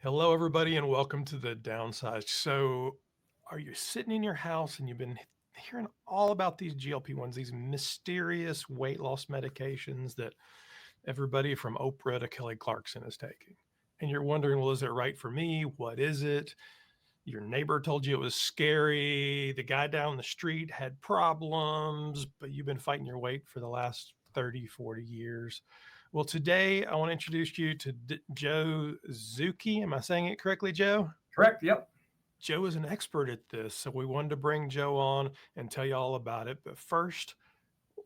Hello, everybody, and welcome to the Downsized. So, are you sitting in your house and you've been hearing all about these GLP-1s, these mysterious weight loss medications that everybody from Oprah to Kelly Clarkson is taking? And you're wondering, well, is it right for me? What is it? Your neighbor told you it was scary. The guy down the street had problems, but you've been fighting your weight for the last 30, 40 years. Well, today I want to introduce you to Joe Zucchi. Am I saying it correctly, Joe? Correct. Yep. Joe is an expert at this, so we wanted to bring Joe on and tell you all about it. But first,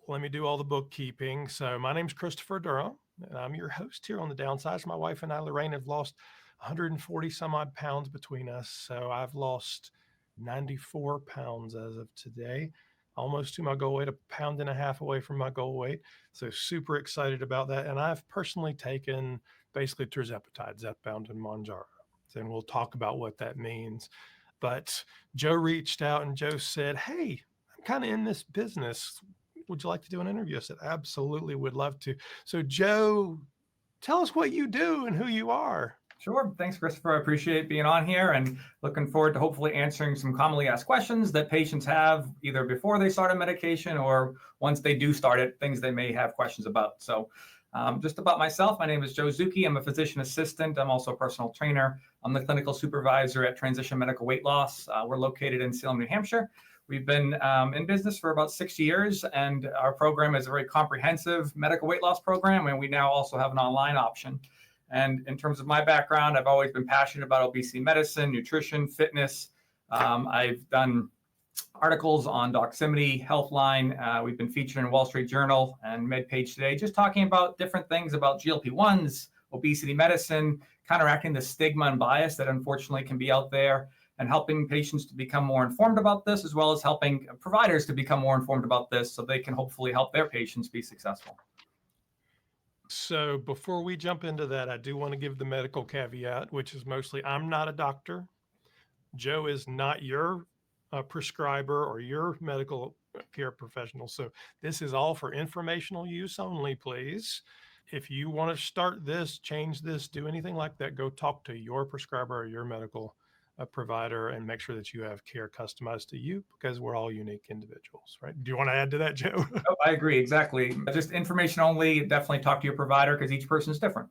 let me do all the bookkeeping. So my name's Christopher Durham, and I'm your host here on The Downsized. My wife and I, Lorraine, have lost 140 some odd pounds between us. So I've lost 94 pounds as of today, almost to my goal weight, 1.5 pounds away from my goal weight. So super excited about that. And I've personally taken basically tirzepatide, Zepbound, and Mounjaro. And we'll talk about what that means. But Joe reached out and Joe said, hey, I'm kind of in this business. Would you like to do an interview? I said, absolutely, would love to. So Joe, tell us what you do and who you are. Sure. Thanks, Christopher. I appreciate being on here and looking forward to hopefully answering some commonly asked questions that patients have either before they start a medication or once they do start it, things they may have questions about. So just about myself, my name is Joe Zucchi. I'm a physician assistant. I'm also a personal trainer. I'm the clinical supervisor at Transition Medical Weight Loss. We're located in Salem, New Hampshire. We've been in business for about 6 years, and our program is a very comprehensive medical weight loss program, and we now also have an online option. And in terms of my background, I've always been passionate about obesity medicine, nutrition, fitness. I've done articles on Doximity, Healthline. We've been featured in Wall Street Journal and MedPage Today, just talking about different things about GLP-1s, obesity medicine, counteracting the stigma and bias that unfortunately can be out there, and helping patients to become more informed about this, as well as helping providers to become more informed about this so they can hopefully help their patients be successful. So before we jump into that, I do want to give the medical caveat, which is mostly I'm not a doctor. Joe is not your prescriber or your medical care professional. So this is all for informational use only, please. If you want to start this, change this, do anything like that, go talk to your prescriber or your medical provider and make sure that you have care customized to you, because we're all unique individuals, right? Do you want to add to that, Joe? Oh, I agree. Exactly. Just information only. Definitely talk to your provider because each person is different.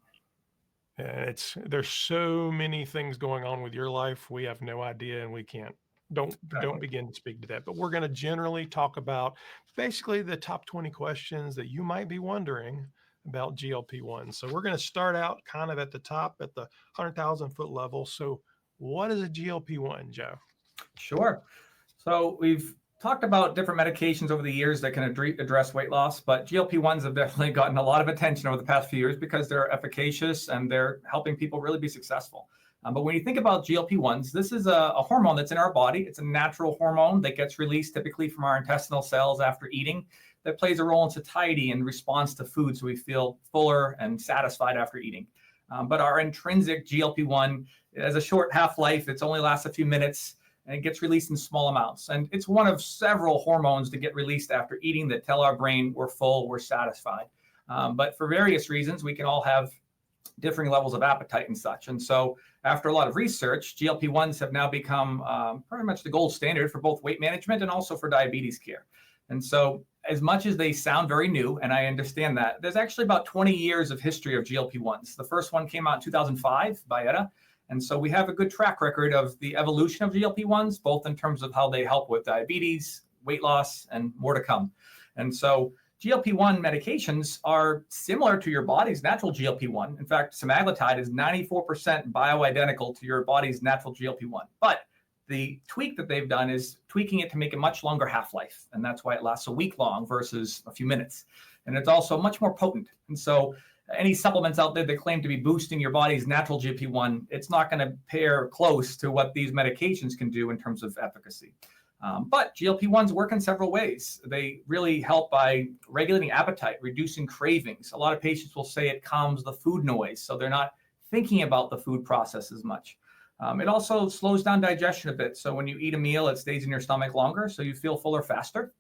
There's so many things going on with your life. We have no idea, and we can't. Don't begin to speak to that. But we're going to generally talk about basically the top 20 questions that you might be wondering about GLP-1. So we're going to start out kind of at the top, at the 100,000 foot level. So what is a GLP-1, Joe? Sure. So we've talked about different medications over the years that can address weight loss, but GLP-1s have definitely gotten a lot of attention over the past few years because they're efficacious and they're helping people really be successful. But when you think about GLP-1s, this is a hormone that's in our body. It's a natural hormone that gets released typically from our intestinal cells after eating that plays a role in satiety and response to food, so we feel fuller and satisfied after eating. But our intrinsic GLP-1 has a short half-life. It only lasts a few minutes, and it gets released in small amounts. And it's one of several hormones that get released after eating that tell our brain we're full, we're satisfied. But for various reasons, we can all have differing levels of appetite and such. And so after a lot of research, GLP-1s have now become pretty much the gold standard for both weight management and also for diabetes care. And so as much as they sound very new, and I understand that, there's actually about 20 years of history of GLP-1s. The first one came out in 2005 by ETA. And so we have a good track record of the evolution of GLP-1s, both in terms of how they help with diabetes, weight loss, and more to come. And so GLP-1 medications are similar to your body's natural GLP-1. In fact, semaglutide is 94% bioidentical to your body's natural GLP-1. But the tweak that they've done is tweaking it to make a much longer half-life. And that's why it lasts a week long versus a few minutes. And it's also much more potent. And so any supplements out there that claim to be boosting your body's natural GLP-1, it's not going to pair close to what these medications can do in terms of efficacy. But GLP-1s work in several ways. They really help by regulating appetite, reducing cravings. A lot of patients will say it calms the food noise, so they're not thinking about the food process as much. It also slows down digestion a bit. So when you eat a meal, it stays in your stomach longer, so you feel fuller faster.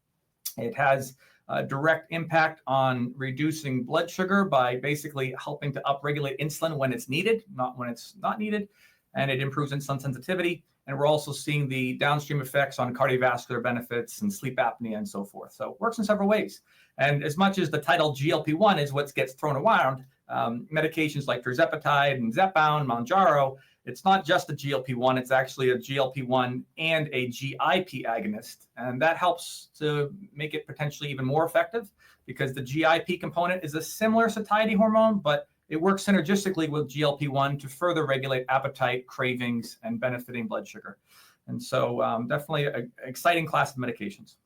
It has a direct impact on reducing blood sugar by basically helping to upregulate insulin when it's needed, not when it's not needed. and it improves insulin sensitivity. And we're also seeing the downstream effects on cardiovascular benefits and sleep apnea and so forth. So it works in several ways. And as much as the title GLP-1 is what gets thrown around, medications like tirzepatide and Zepbound, Mounjaro, it's not just a GLP-1, it's actually a GLP-1 and a GIP agonist. And that helps to make it potentially even more effective because the GIP component is a similar satiety hormone, but it works synergistically with GLP-1 to further regulate appetite, cravings, and benefiting blood sugar. And so definitely an exciting class of medications.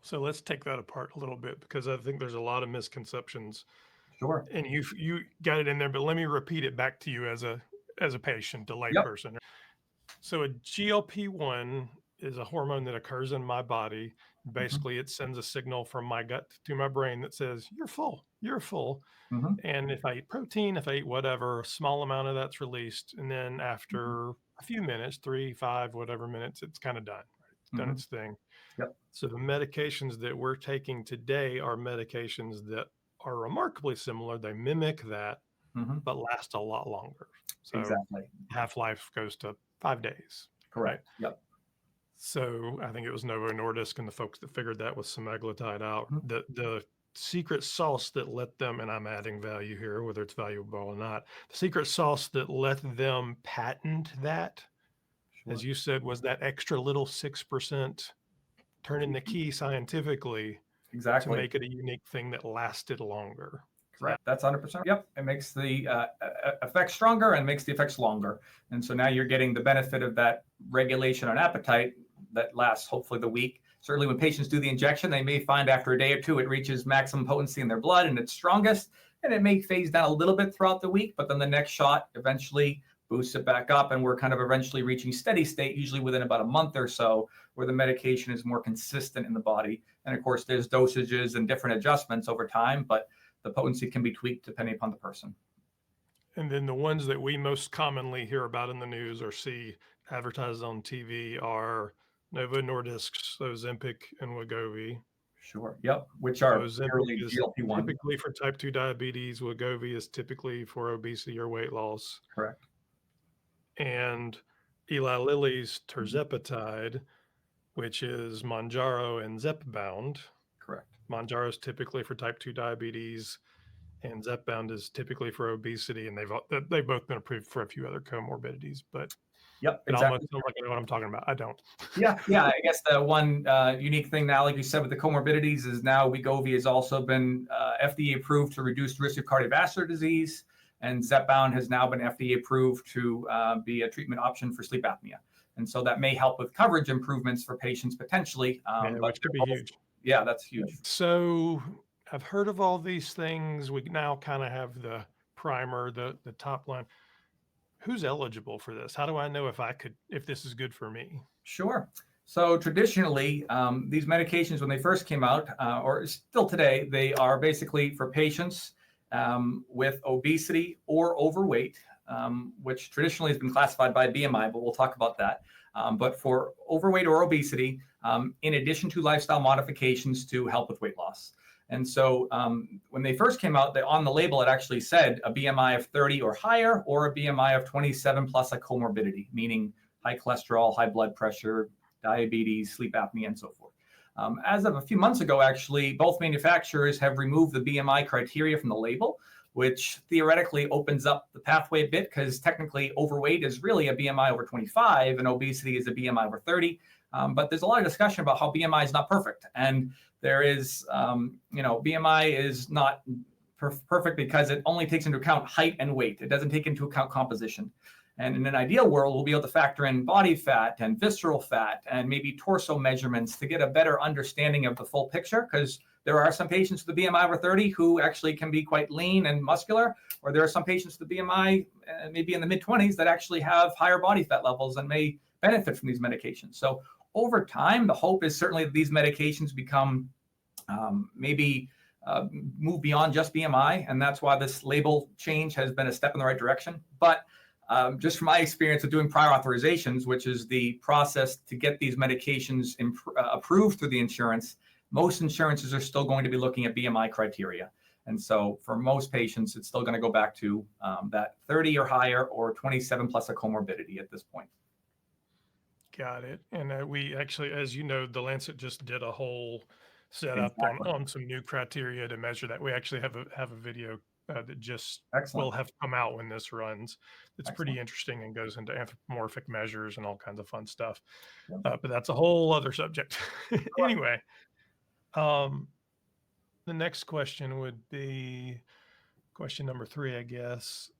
So let's take that apart a little bit because I think there's a lot of misconceptions. Sure. And you got it in there, but let me repeat it back to you as a patient, a layperson. Yep. So a GLP-1 is a hormone that occurs in my body. Basically, it sends a signal from my gut to my brain that says, you're full. And if I eat protein, if I eat whatever, a small amount of that's released. And then after a few minutes, 3, 5, whatever minutes, it's kind of done. Right? It's done its thing. Yep. So the medications that we're taking today are medications that are remarkably similar. They mimic that, but last a lot longer. So exactly. Half-life goes to 5 days. Correct. Right? Yep. So I think it was Novo Nordisk and the folks that figured that with semaglutide out. The secret sauce that let them, and I'm adding value here, whether it's valuable or not, the secret sauce that let them patent that, as you said, was that extra little 6% turning the key scientifically to make it a unique thing that lasted longer. Correct. That's 100%. Yep. It makes the effects stronger and makes the effects longer. And so now you're getting the benefit of that regulation on appetite that lasts hopefully the week. Certainly when patients do the injection, they may find after a day or two it reaches maximum potency in their blood and it's strongest. And it may phase down a little bit throughout the week, but then the next shot eventually boosts it back up. And we're kind of eventually reaching steady state, usually within about a month or so, where the medication is more consistent in the body. And of course, there's dosages and different adjustments over time, but the potency can be tweaked depending upon the person. And then the ones that we most commonly hear about in the news or see advertised on TV are Novo Nordisk's Ozempic and Wegovy. Sure. Yep. Which are purely GLP-1. Typically for type 2 diabetes. Wegovy is typically for obesity or weight loss. Correct. And Eli Lilly's tirzepatide, which is Mounjaro and Zepbound. Correct. Mounjaro is typically for type 2 diabetes, and Zepbound is typically for obesity, and they've both been approved for a few other comorbidities. But yep, it almost sounds like I know what I'm talking about. I don't. Yeah. I guess the one unique thing now, like you said, with the comorbidities is now Wegovy has also been FDA approved to reduce the risk of cardiovascular disease, and Zepbound has now been FDA approved to be a treatment option for sleep apnea. And so that may help with coverage improvements for patients potentially. Which could be huge. Yeah, that's huge. So I've heard of all these things. We now kind of have the primer, the top line. Who's eligible for this? How do I know if this is good for me? Sure. So traditionally, these medications, when they first came out, or still today, they are basically for patients with obesity or overweight, which traditionally has been classified by BMI, but we'll talk about that. But for overweight or obesity, in addition to lifestyle modifications to help with weight loss. And so when they first came out, on the label, it actually said a BMI of 30 or higher, or a BMI of 27 plus a comorbidity, meaning high cholesterol, high blood pressure, diabetes, sleep apnea, and so forth. As of a few months ago, actually, both manufacturers have removed the BMI criteria from the label, which theoretically opens up the pathway a bit because technically overweight is really a BMI over 25 and obesity is a BMI over 30. But there's a lot of discussion about how BMI is not perfect. And there is, BMI is not perfect because it only takes into account height and weight. It doesn't take into account composition. And in an ideal world, we'll be able to factor in body fat and visceral fat and maybe torso measurements to get a better understanding of the full picture, because there are some patients with a BMI over 30 who actually can be quite lean and muscular, or there are some patients with a BMI maybe in the mid-20s that actually have higher body fat levels and may benefit from these medications. So over time, the hope is certainly that these medications become move beyond just BMI, and that's why this label change has been a step in the right direction. But just from my experience of doing prior authorizations, which is the process to get these medications approved through the insurance, most insurances are still going to be looking at BMI criteria. And so for most patients, it's still going to go back to that 30 or higher or 27 plus a comorbidity at this point. Got it. And we actually, as you know, the Lancet just did a whole setup Exactly. on some new criteria to measure that. We actually have a video that just will Excellent. have come out when this runs. It's pretty Excellent. interesting and goes into anthropomorphic measures and all kinds of fun stuff. Yep. But that's a whole other subject. Anyway, the next question would be question number 3, I guess.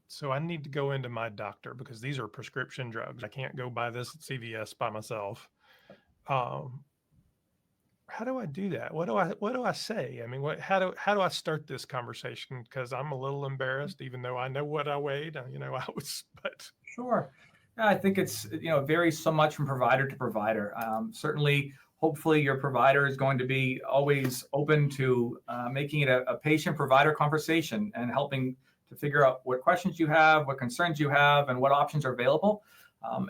So I need to go into my doctor because these are prescription drugs. I can't go buy this at CVS by myself. How do I do that? What do I say? I mean, how do I start this conversation? Because I'm a little embarrassed, even though I know what I weighed. But Sure. Yeah, I think it's, it varies so much from provider to provider. Certainly, hopefully your provider is going to be always open to making it a patient-provider conversation and helping to figure out what questions you have, what concerns you have, and what options are available.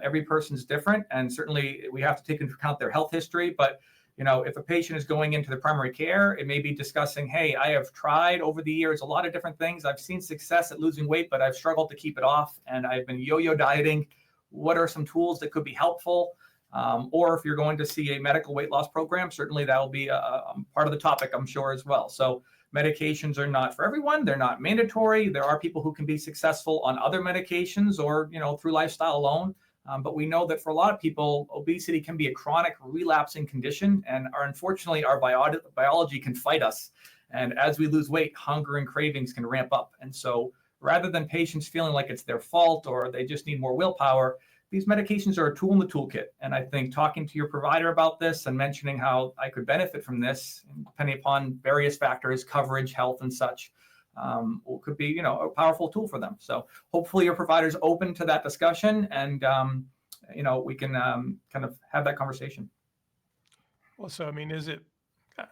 Every person's different, and certainly we have to take into account their health history. But if a patient is going into the primary care, it may be discussing, hey, I have tried over the years a lot of different things. I've seen success at losing weight, but I've struggled to keep it off, and I've been yo-yo dieting. What are some tools that could be helpful? Or if you're going to see a medical weight loss program, certainly that will be a part of the topic, I'm sure, as well. So medications are not for everyone. They're not mandatory. There are people who can be successful on other medications or, through lifestyle alone. But we know that for a lot of people, obesity can be a chronic relapsing condition, and unfortunately, our biology can fight us. And as we lose weight, hunger and cravings can ramp up. And so rather than patients feeling like it's their fault or they just need more willpower, these medications are a tool in the toolkit. And I think talking to your provider about this and mentioning how I could benefit from this, depending upon various factors, coverage, health, and such, could be, a powerful tool for them. So hopefully your provider is open to that discussion, and we can kind of have that conversation. well, so I mean,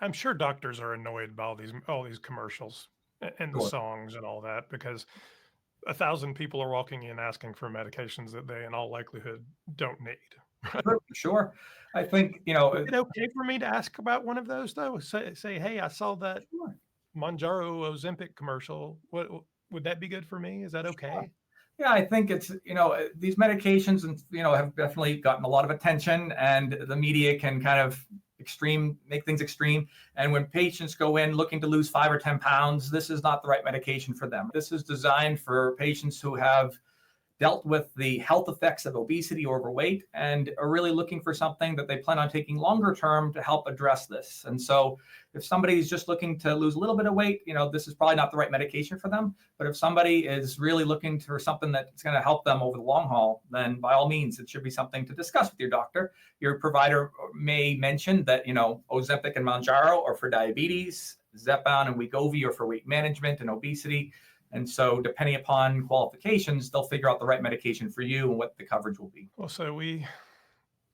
I'm sure doctors are annoyed by all these commercials and the Sure. songs and all that, because 1,000 people are walking in asking for medications that they in all likelihood don't need. Sure. I think, Is it okay for me to ask about one of those though? Say, hey, I saw that Sure. Mounjaro Ozempic commercial. What would that be good for me? Is that okay? Yeah, I think it's, these medications and, have definitely gotten a lot of attention, and the media can kind of make things extreme. And when patients go in looking to lose 5 or 10 pounds, this is not the right medication for them. This is designed for patients who have dealt with the health effects of obesity or overweight and are really looking for something that they plan on taking longer term to help address this. And so if somebody is just looking to lose a little bit of weight, this is probably not the right medication for them. But if somebody is really looking for something that's going to help them over the long haul, then by all means, it should be something to discuss with your doctor. Your provider may mention that, Ozempic and Mounjaro are for diabetes, Zepbound and Wegovy are for weight management and obesity. And so depending upon qualifications, they'll figure out the right medication for you and what the coverage will be. Well, so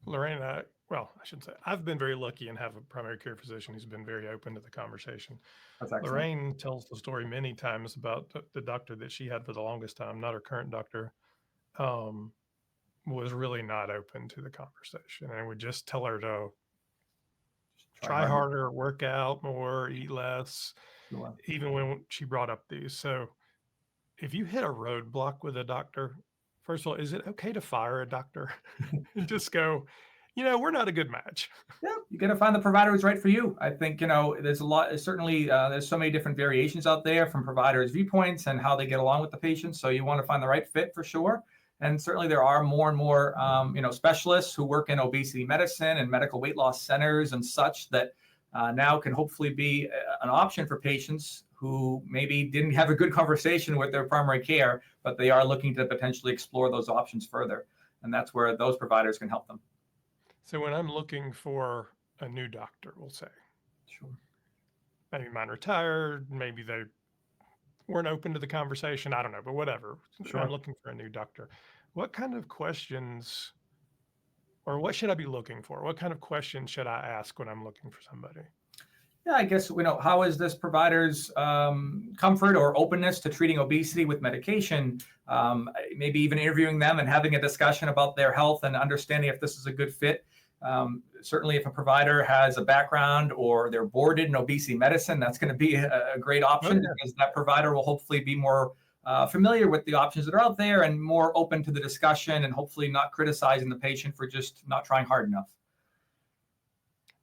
Lorraine and I, well, I shouldn't say, I've been very lucky and have a primary care physician who's been very open to the conversation. That's excellent. Lorraine tells the story many times about the doctor that she had for the longest time, not her current doctor, was really not open to the conversation and would just tell her to try harder, work out more, eat less, even when she brought up these. So if you hit a roadblock with a doctor, first of all, is it okay to fire a doctor and just go, we're not a good match? Yeah, you got to find the provider who's right for you. I think, there's a lot, certainly there's so many different variations out there from providers' viewpoints and how they get along with the patients. So you want to find the right fit for sure. And certainly there are more and more, specialists who work in obesity medicine and medical weight loss centers and such that now can hopefully be an option for patients who maybe didn't have a good conversation with their primary care, but they are looking to potentially explore those options further. And that's where those providers can help them. So when I'm looking for a new doctor, we'll say, sure, maybe mine retired, maybe they weren't open to the conversation, I don't know, but whatever. Sure. I'm looking for a new doctor. What kind of questions, or what should I be looking for? What kind of questions should I ask when I'm looking for somebody? Yeah, I guess, how is this provider's comfort or openness to treating obesity with medication? Maybe even interviewing them and having a discussion about their health and understanding if this is a good fit. Certainly, if a provider has a background or they're boarded in obesity medicine, that's going to be a great option because that provider will hopefully be more familiar with the options that are out there and more open to the discussion and hopefully not criticizing the patient for just not trying hard enough.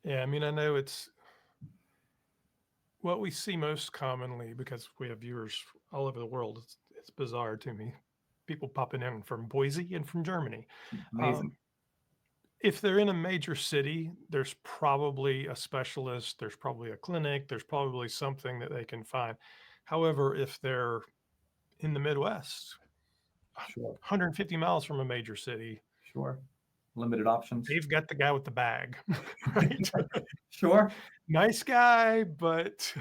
Yeah, I mean, I know it's what we see most commonly because we have viewers all over the world. It's bizarre to me. People popping in from Boise and from Germany. Amazing. If they're in a major city, there's probably a specialist, there's probably a clinic, there's probably something that they can find. However, if they're in the Midwest, Sure. 150 miles from a major city, Sure. Limited options. they've got the guy with the bag, right? Sure. Nice guy, but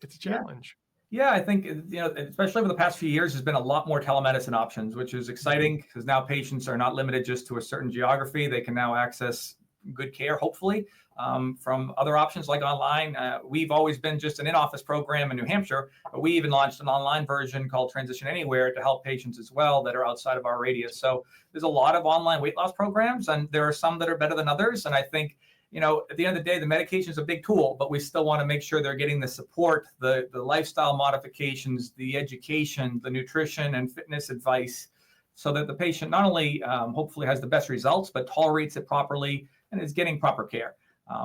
it's a challenge. Yeah, I think, especially over the past few years, there's been a lot more telemedicine options, which is exciting because now patients are not limited just to a certain geography. They can now access good care, hopefully, from other options like online. We've always been just an in-office program in New Hampshire, but we even launched an online version called Transition Anywhere to help patients as well that are outside of our radius. So there's a lot of online weight loss programs, and there are some that are better than others. And I think, at the end of the day, the medication is a big tool, but we still want to make sure they're getting the support, the lifestyle modifications, the education, the nutrition and fitness advice, so that the patient not only hopefully has the best results, but tolerates it properly and is getting proper care.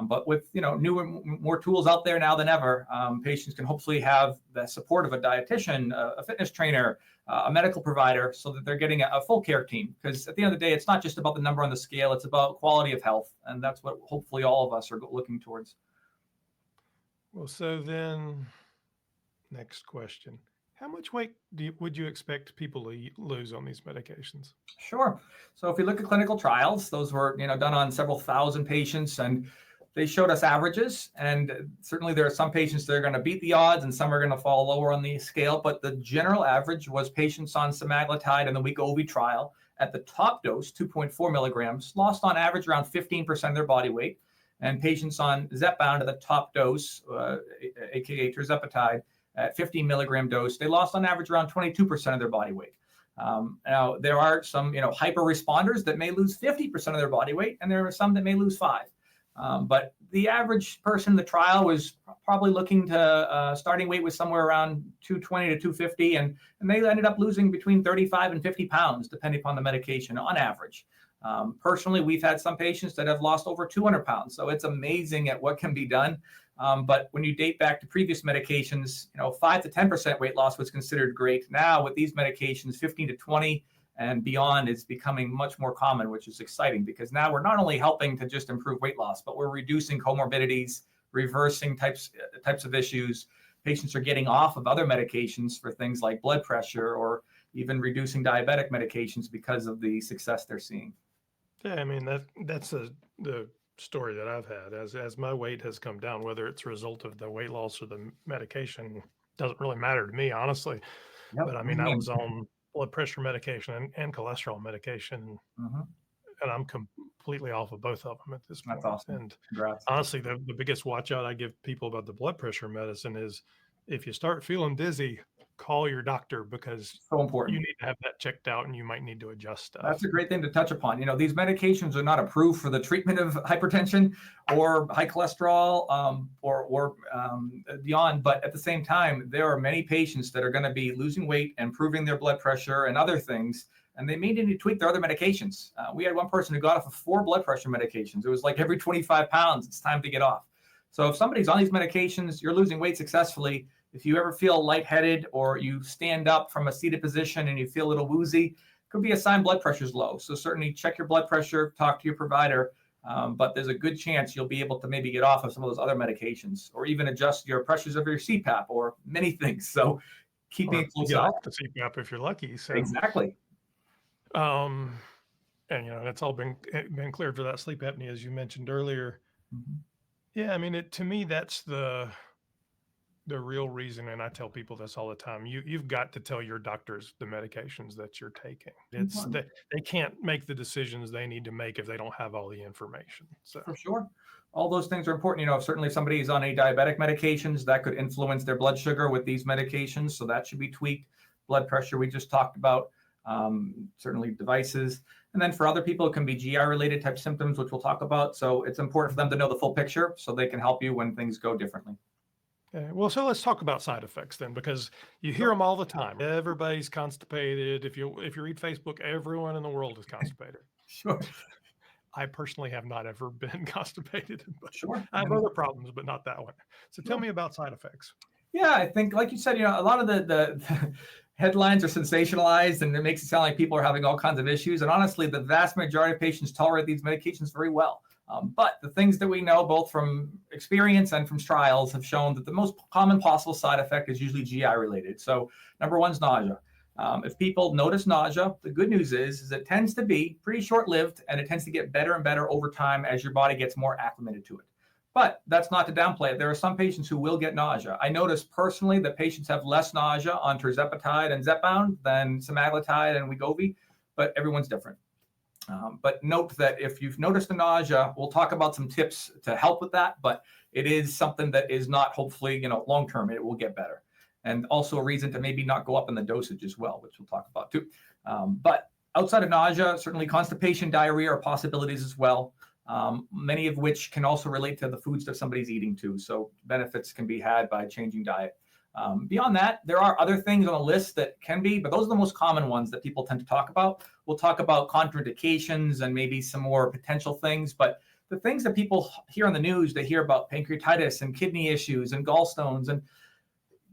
But with newer, more tools out there now than ever, patients can hopefully have the support of a dietitian, a fitness trainer, a medical provider, so that they're getting a full care team. Because at the end of the day, it's not just about the number on the scale; it's about quality of health, and that's what hopefully all of us are looking towards. Well, so then, next question: how much weight would you expect people to lose on these medications? Sure. So if you look at clinical trials, those were done on several thousand patients, and they showed us averages. And certainly there are some patients that are going to beat the odds and some are going to fall lower on the scale. But the general average was patients on semaglutide in the Wegovy trial at the top dose, 2.4 milligrams, lost on average around 15% of their body weight. And patients on Zepbound at the top dose, aka tirzepatide, at 15 milligram dose, they lost on average around 22% of their body weight. Now, there are some hyper responders that may lose 50% of their body weight, and there are some that may lose 5%. But the average person in the trial was probably looking to starting weight was somewhere around 220 to 250, and they ended up losing between 35 and 50 pounds, depending upon the medication on average. Personally, we've had some patients that have lost over 200 pounds. So it's amazing at what can be done. But when you date back to previous medications, 5 to 10% weight loss was considered great. Now with these medications, 15 to 20 and beyond is becoming much more common, which is exciting because now we're not only helping to just improve weight loss, but we're reducing comorbidities, reversing types of issues. Patients are getting off of other medications for things like blood pressure or even reducing diabetic medications because of the success they're seeing. Yeah, I mean that's the story that I've had as my weight has come down, whether it's a result of the weight loss or the medication, doesn't really matter to me, honestly. Yep. But I mean, I was on blood pressure medication and cholesterol medication, and I'm completely off of both of them at this point. That's awesome. And Congrats. honestly, the biggest watch out I give people about the blood pressure medicine is if you start feeling dizzy, call your doctor because So important. you need to have that checked out and you might need to adjust stuff. That's a great thing to touch upon. These medications are not approved for the treatment of hypertension or high cholesterol or beyond. But at the same time, there are many patients that are going to be losing weight, improving their blood pressure and other things, and they may need to tweak their other medications. We had one person who got off of 4 blood pressure medications. It was like every 25 pounds, it's time to get off. So if somebody's on these medications, you're losing weight successfully. If you ever feel lightheaded or you stand up from a seated position and you feel a little woozy, could be a sign blood pressure is low. So certainly check your blood pressure, talk to your provider, but there's a good chance you'll be able to maybe get off of some of those other medications or even adjust your pressures of your CPAP or many things. So keeping it close off the CPAP if you're lucky. So exactly. And it's all been cleared for that sleep apnea, as you mentioned earlier. Yeah, I mean, to me, that's the real reason, and I tell people this all the time, you've got to tell your doctors the medications that you're taking. It's they can't make the decisions they need to make if they don't have all the information. So for sure, all those things are important. Certainly if somebody is on a diabetic medications, that could influence their blood sugar with these medications, so that should be tweaked. Blood pressure we just talked about. certainly devices. And then for other people, it can be GI-related type symptoms, which we'll talk about. So it's important for them to know the full picture so they can help you when things go differently. Okay. Well, so let's talk about side effects then, because you hear them all the time. Everybody's constipated. If you read Facebook, everyone in the world is constipated. Sure. I personally have not ever been constipated, but Sure. I have other problems, but not that one. So tell Sure. me about side effects. Yeah, I think, like you said, a lot of the headlines are sensationalized, and it makes it sound like people are having all kinds of issues. And honestly, the vast majority of patients tolerate these medications very well. But the things that we know, both from experience and from trials, have shown that the most common possible side effect is usually GI related. So number one is nausea. If people notice nausea, the good news is it tends to be pretty short-lived, and it tends to get better and better over time as your body gets more acclimated to it. But that's not to downplay it. There are some patients who will get nausea. I notice personally that patients have less nausea on tirzepatide and Zepbound than semaglutide and Wegovy, but everyone's different. But note that if you've noticed the nausea, we'll talk about some tips to help with that, but it is something that is not, hopefully, long-term. It will get better. And also a reason to maybe not go up in the dosage as well, which we'll talk about too. But outside of nausea, certainly constipation, diarrhea are possibilities as well, many of which can also relate to the foods that somebody's eating too. So benefits can be had by changing diet. Beyond that, there are other things on the list that can be, but those are the most common ones that people tend to talk about. We'll talk about contraindications and maybe some more potential things, but the things that people hear on the news, they hear about pancreatitis and kidney issues and gallstones, and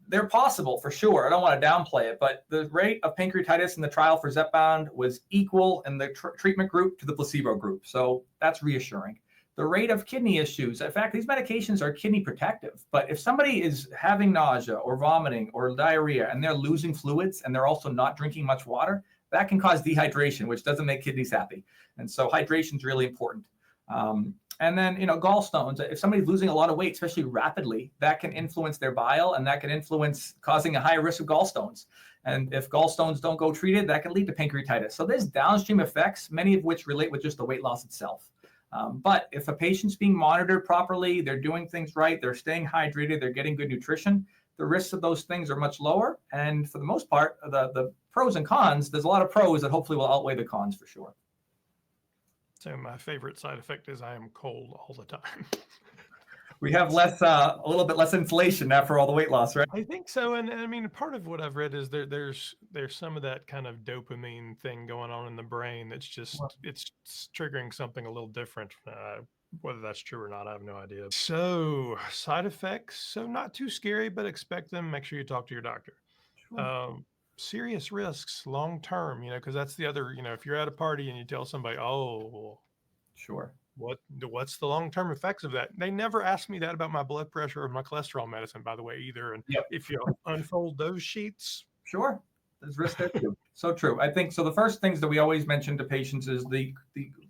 they're possible for sure. I don't want to downplay it, but the rate of pancreatitis in the trial for Zepbound was equal in the treatment group to the placebo group. So that's reassuring. The rate of kidney issues, in fact, these medications are kidney protective, but if somebody is having nausea or vomiting or diarrhea and they're losing fluids and they're also not drinking much water, that can cause dehydration, which doesn't make kidneys happy. And so hydration is really important. And then, gallstones, if somebody's losing a lot of weight, especially rapidly, that can influence their bile, and that can influence causing a higher risk of gallstones. And if gallstones don't go treated, that can lead to pancreatitis. So there's downstream effects, many of which relate with just the weight loss itself. But if a patient's being monitored properly, they're doing things right, they're staying hydrated, they're getting good nutrition, the risks of those things are much lower. And for the most part, the pros and cons, there's a lot of pros that hopefully will outweigh the cons for sure. So my favorite side effect is I am cold all the time. We have a little bit less inflation after all the weight loss, right? I think so, and I mean, part of what I've read is there's some of that kind of dopamine thing going on in the brain that's just it's triggering something a little different. Whether that's true or not, I have no idea. So side effects, so not too scary, but expect them. Make sure you talk to your doctor. Sure. Serious risks long term, because that's the other. If you're at a party and you tell somebody, oh, Sure. What's the long-term effects of that? They never asked me that about my blood pressure or my cholesterol medicine, by the way, either. And if you unfold those sheets, sure, there's risk there too. So true. I think so. The first things that we always mention to patients is the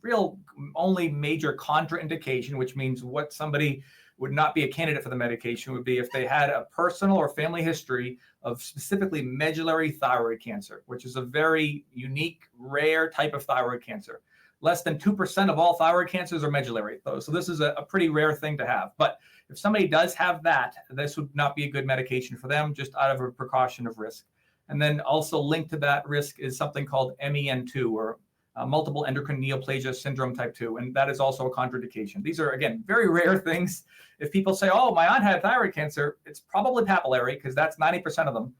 real only major contraindication, which means what somebody would not be a candidate for the medication would be if they had a personal or family history of specifically medullary thyroid cancer, which is a very unique, rare type of thyroid cancer. Less than 2% of all thyroid cancers are medullary, though. So this is a pretty rare thing to have. But if somebody does have that, this would not be a good medication for them, just out of a precaution of risk. And then also linked to that risk is something called MEN2, or multiple endocrine neoplasia syndrome type 2. And that is also a contraindication. These are, again, very rare things. If people say, oh, my aunt had thyroid cancer, it's probably papillary, because that's 90% of them.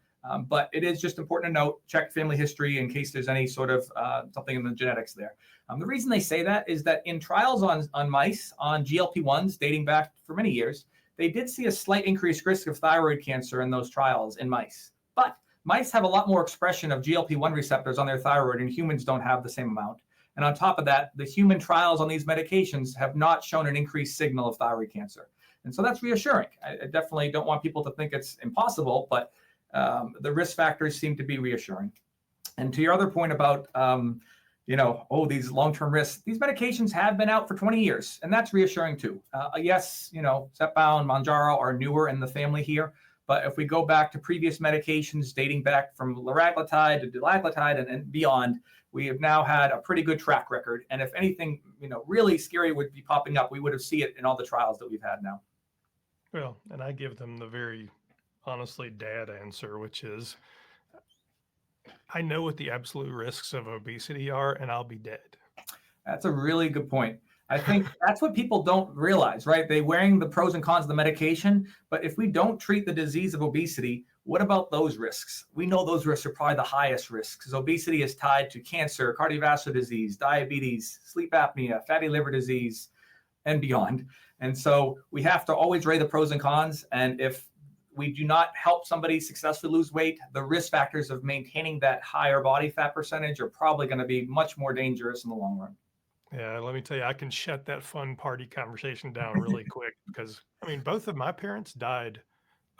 But it is just important to note, check family history in case there's any sort of something in the genetics there. The reason they say that is that in trials on mice, on GLP-1s dating back for many years, they did see a slight increased risk of thyroid cancer in those trials in mice. But mice have a lot more expression of GLP-1 receptors on their thyroid, and humans don't have the same amount. And on top of that, the human trials on these medications have not shown an increased signal of thyroid cancer. And so that's reassuring. I definitely don't want people to think it's impossible, but the risk factors seem to be reassuring. And to your other point about, these long-term risks, these medications have been out for 20 years, and that's reassuring too. Yes, Zepbound, Mounjaro are newer in the family here, but if we go back to previous medications dating back from liraglutide to dulaglutide and beyond, we have now had a pretty good track record. And if anything, really scary would be popping up, we would have seen it in all the trials that we've had now. Well, and I give them the very honestly dad answer, which is I know what the absolute risks of obesity are, and I'll be dead. That's a really good point. I think that's what people don't realize, right? They're wearing the pros and cons of the medication, but if we don't treat the disease of obesity, what about those risks? We know those risks are probably the highest risks because obesity is tied to cancer, cardiovascular disease, diabetes, sleep apnea, fatty liver disease, and beyond. And so we have to always weigh the pros and cons. And if we do not help somebody successfully lose weight, the risk factors of maintaining that higher body fat percentage are probably going to be much more dangerous in the long run. Yeah, let me tell you, I can shut that fun party conversation down really quick because, I mean, both of my parents died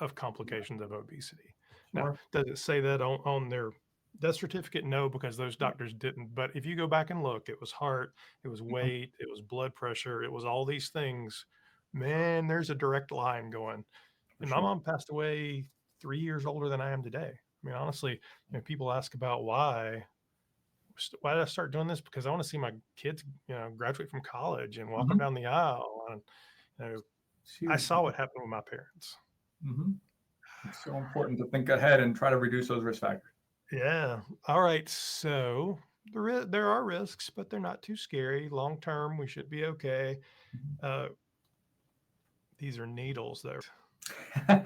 of complications of obesity. Now, Sure. does it say that on their death certificate? No, because those doctors didn't. But if you go back and look, it was heart, it was Mhm. weight, it was blood pressure, it was all these things. Man, there's a direct line going. For And my sure. mom passed away 3 years older than I am today. I mean, honestly, people ask about why did I start doing this? Because I want to see my kids, graduate from college and walk them Mhm. down the aisle. And you know, It's I huge. saw what happened with my parents. Mhm. It's so important to think ahead and try to reduce those risk factors. Yeah. All right. So there are risks, but they're not too scary. Long term, we should be okay. Mhm. Uh, these are needles, though.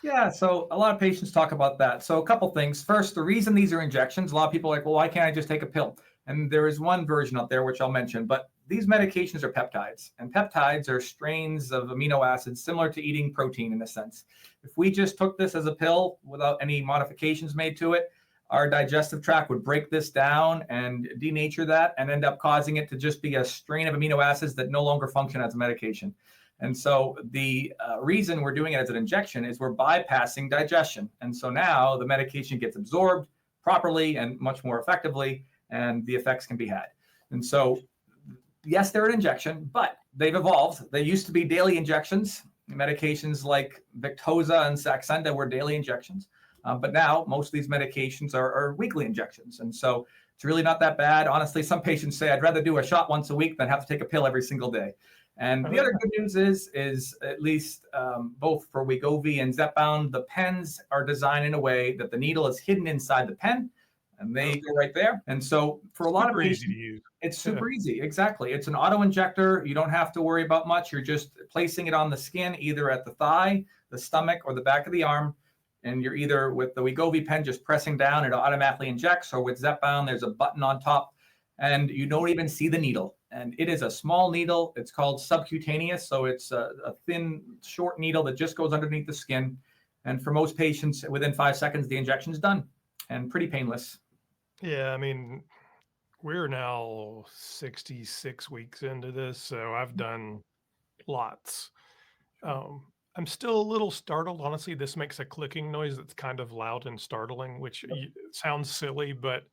Yeah, so a lot of patients talk about that. So a couple things. First, the reason these are injections, a lot of people are like, well, why can't I just take a pill? And there is one version out there, which I'll mention, but these medications are peptides, and peptides are strains of amino acids similar to eating protein in a sense. If we just took this as a pill without any modifications made to it, our digestive tract would break this down and denature that and end up causing it to just be a strain of amino acids that no longer function as a medication. And so the reason we're doing it as an injection is we're bypassing digestion. And so now the medication gets absorbed properly and much more effectively, and the effects can be had. And so, yes, they're an injection, but they've evolved. They used to be daily injections. Medications like Victoza and Saxenda were daily injections. But now most of these medications are weekly injections. And so it's really not that bad. Honestly, some patients say, I'd rather do a shot once a week than have to take a pill every single day. And Oh, the other yeah. good news is at least both for Wegovy and Zepbound, the pens are designed in a way that the needle is hidden inside the pen, and they go right there. And so for a lot of Super easy to patients, use. it's Yeah. super easy. Exactly. It's an auto injector. You don't have to worry about much. You're just placing it on the skin, either at the thigh, the stomach, or the back of the arm. And you're either with the Wegovy pen just pressing down, it automatically injects, or with Zepbound, there's a button on top and you don't even see the needle. And it is a small needle. It's called subcutaneous. So it's a thin, short needle that just goes underneath the skin. And for most patients, within 5 seconds, the injection is done and pretty painless. Yeah. I mean, we're now 66 weeks into this, so I've done lots. Sure. I'm still a little startled. Honestly, this makes a clicking noise that's kind of loud and startling, which Yep. sounds silly, but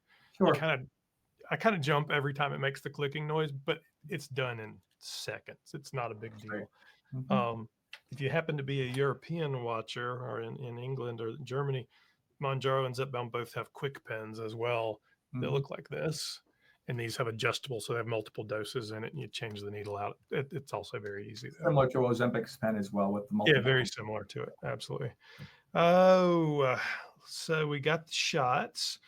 you Sure. kind of I kind of jump every time it makes the clicking noise, but it's done in seconds. It's not a big That's great. deal. Mm-hmm. Um, if you happen to be a European watcher or in England or Germany, Mounjaro and Zepbound both have quick pens as well. They Mm-hmm. look like this. And these have adjustable, so they have multiple doses in it, and you change the needle out. It's also very easy, though. Similar to Ozempic's pen as well with the Yeah, multiple. very similar to it. Absolutely. Oh, so we got the shots.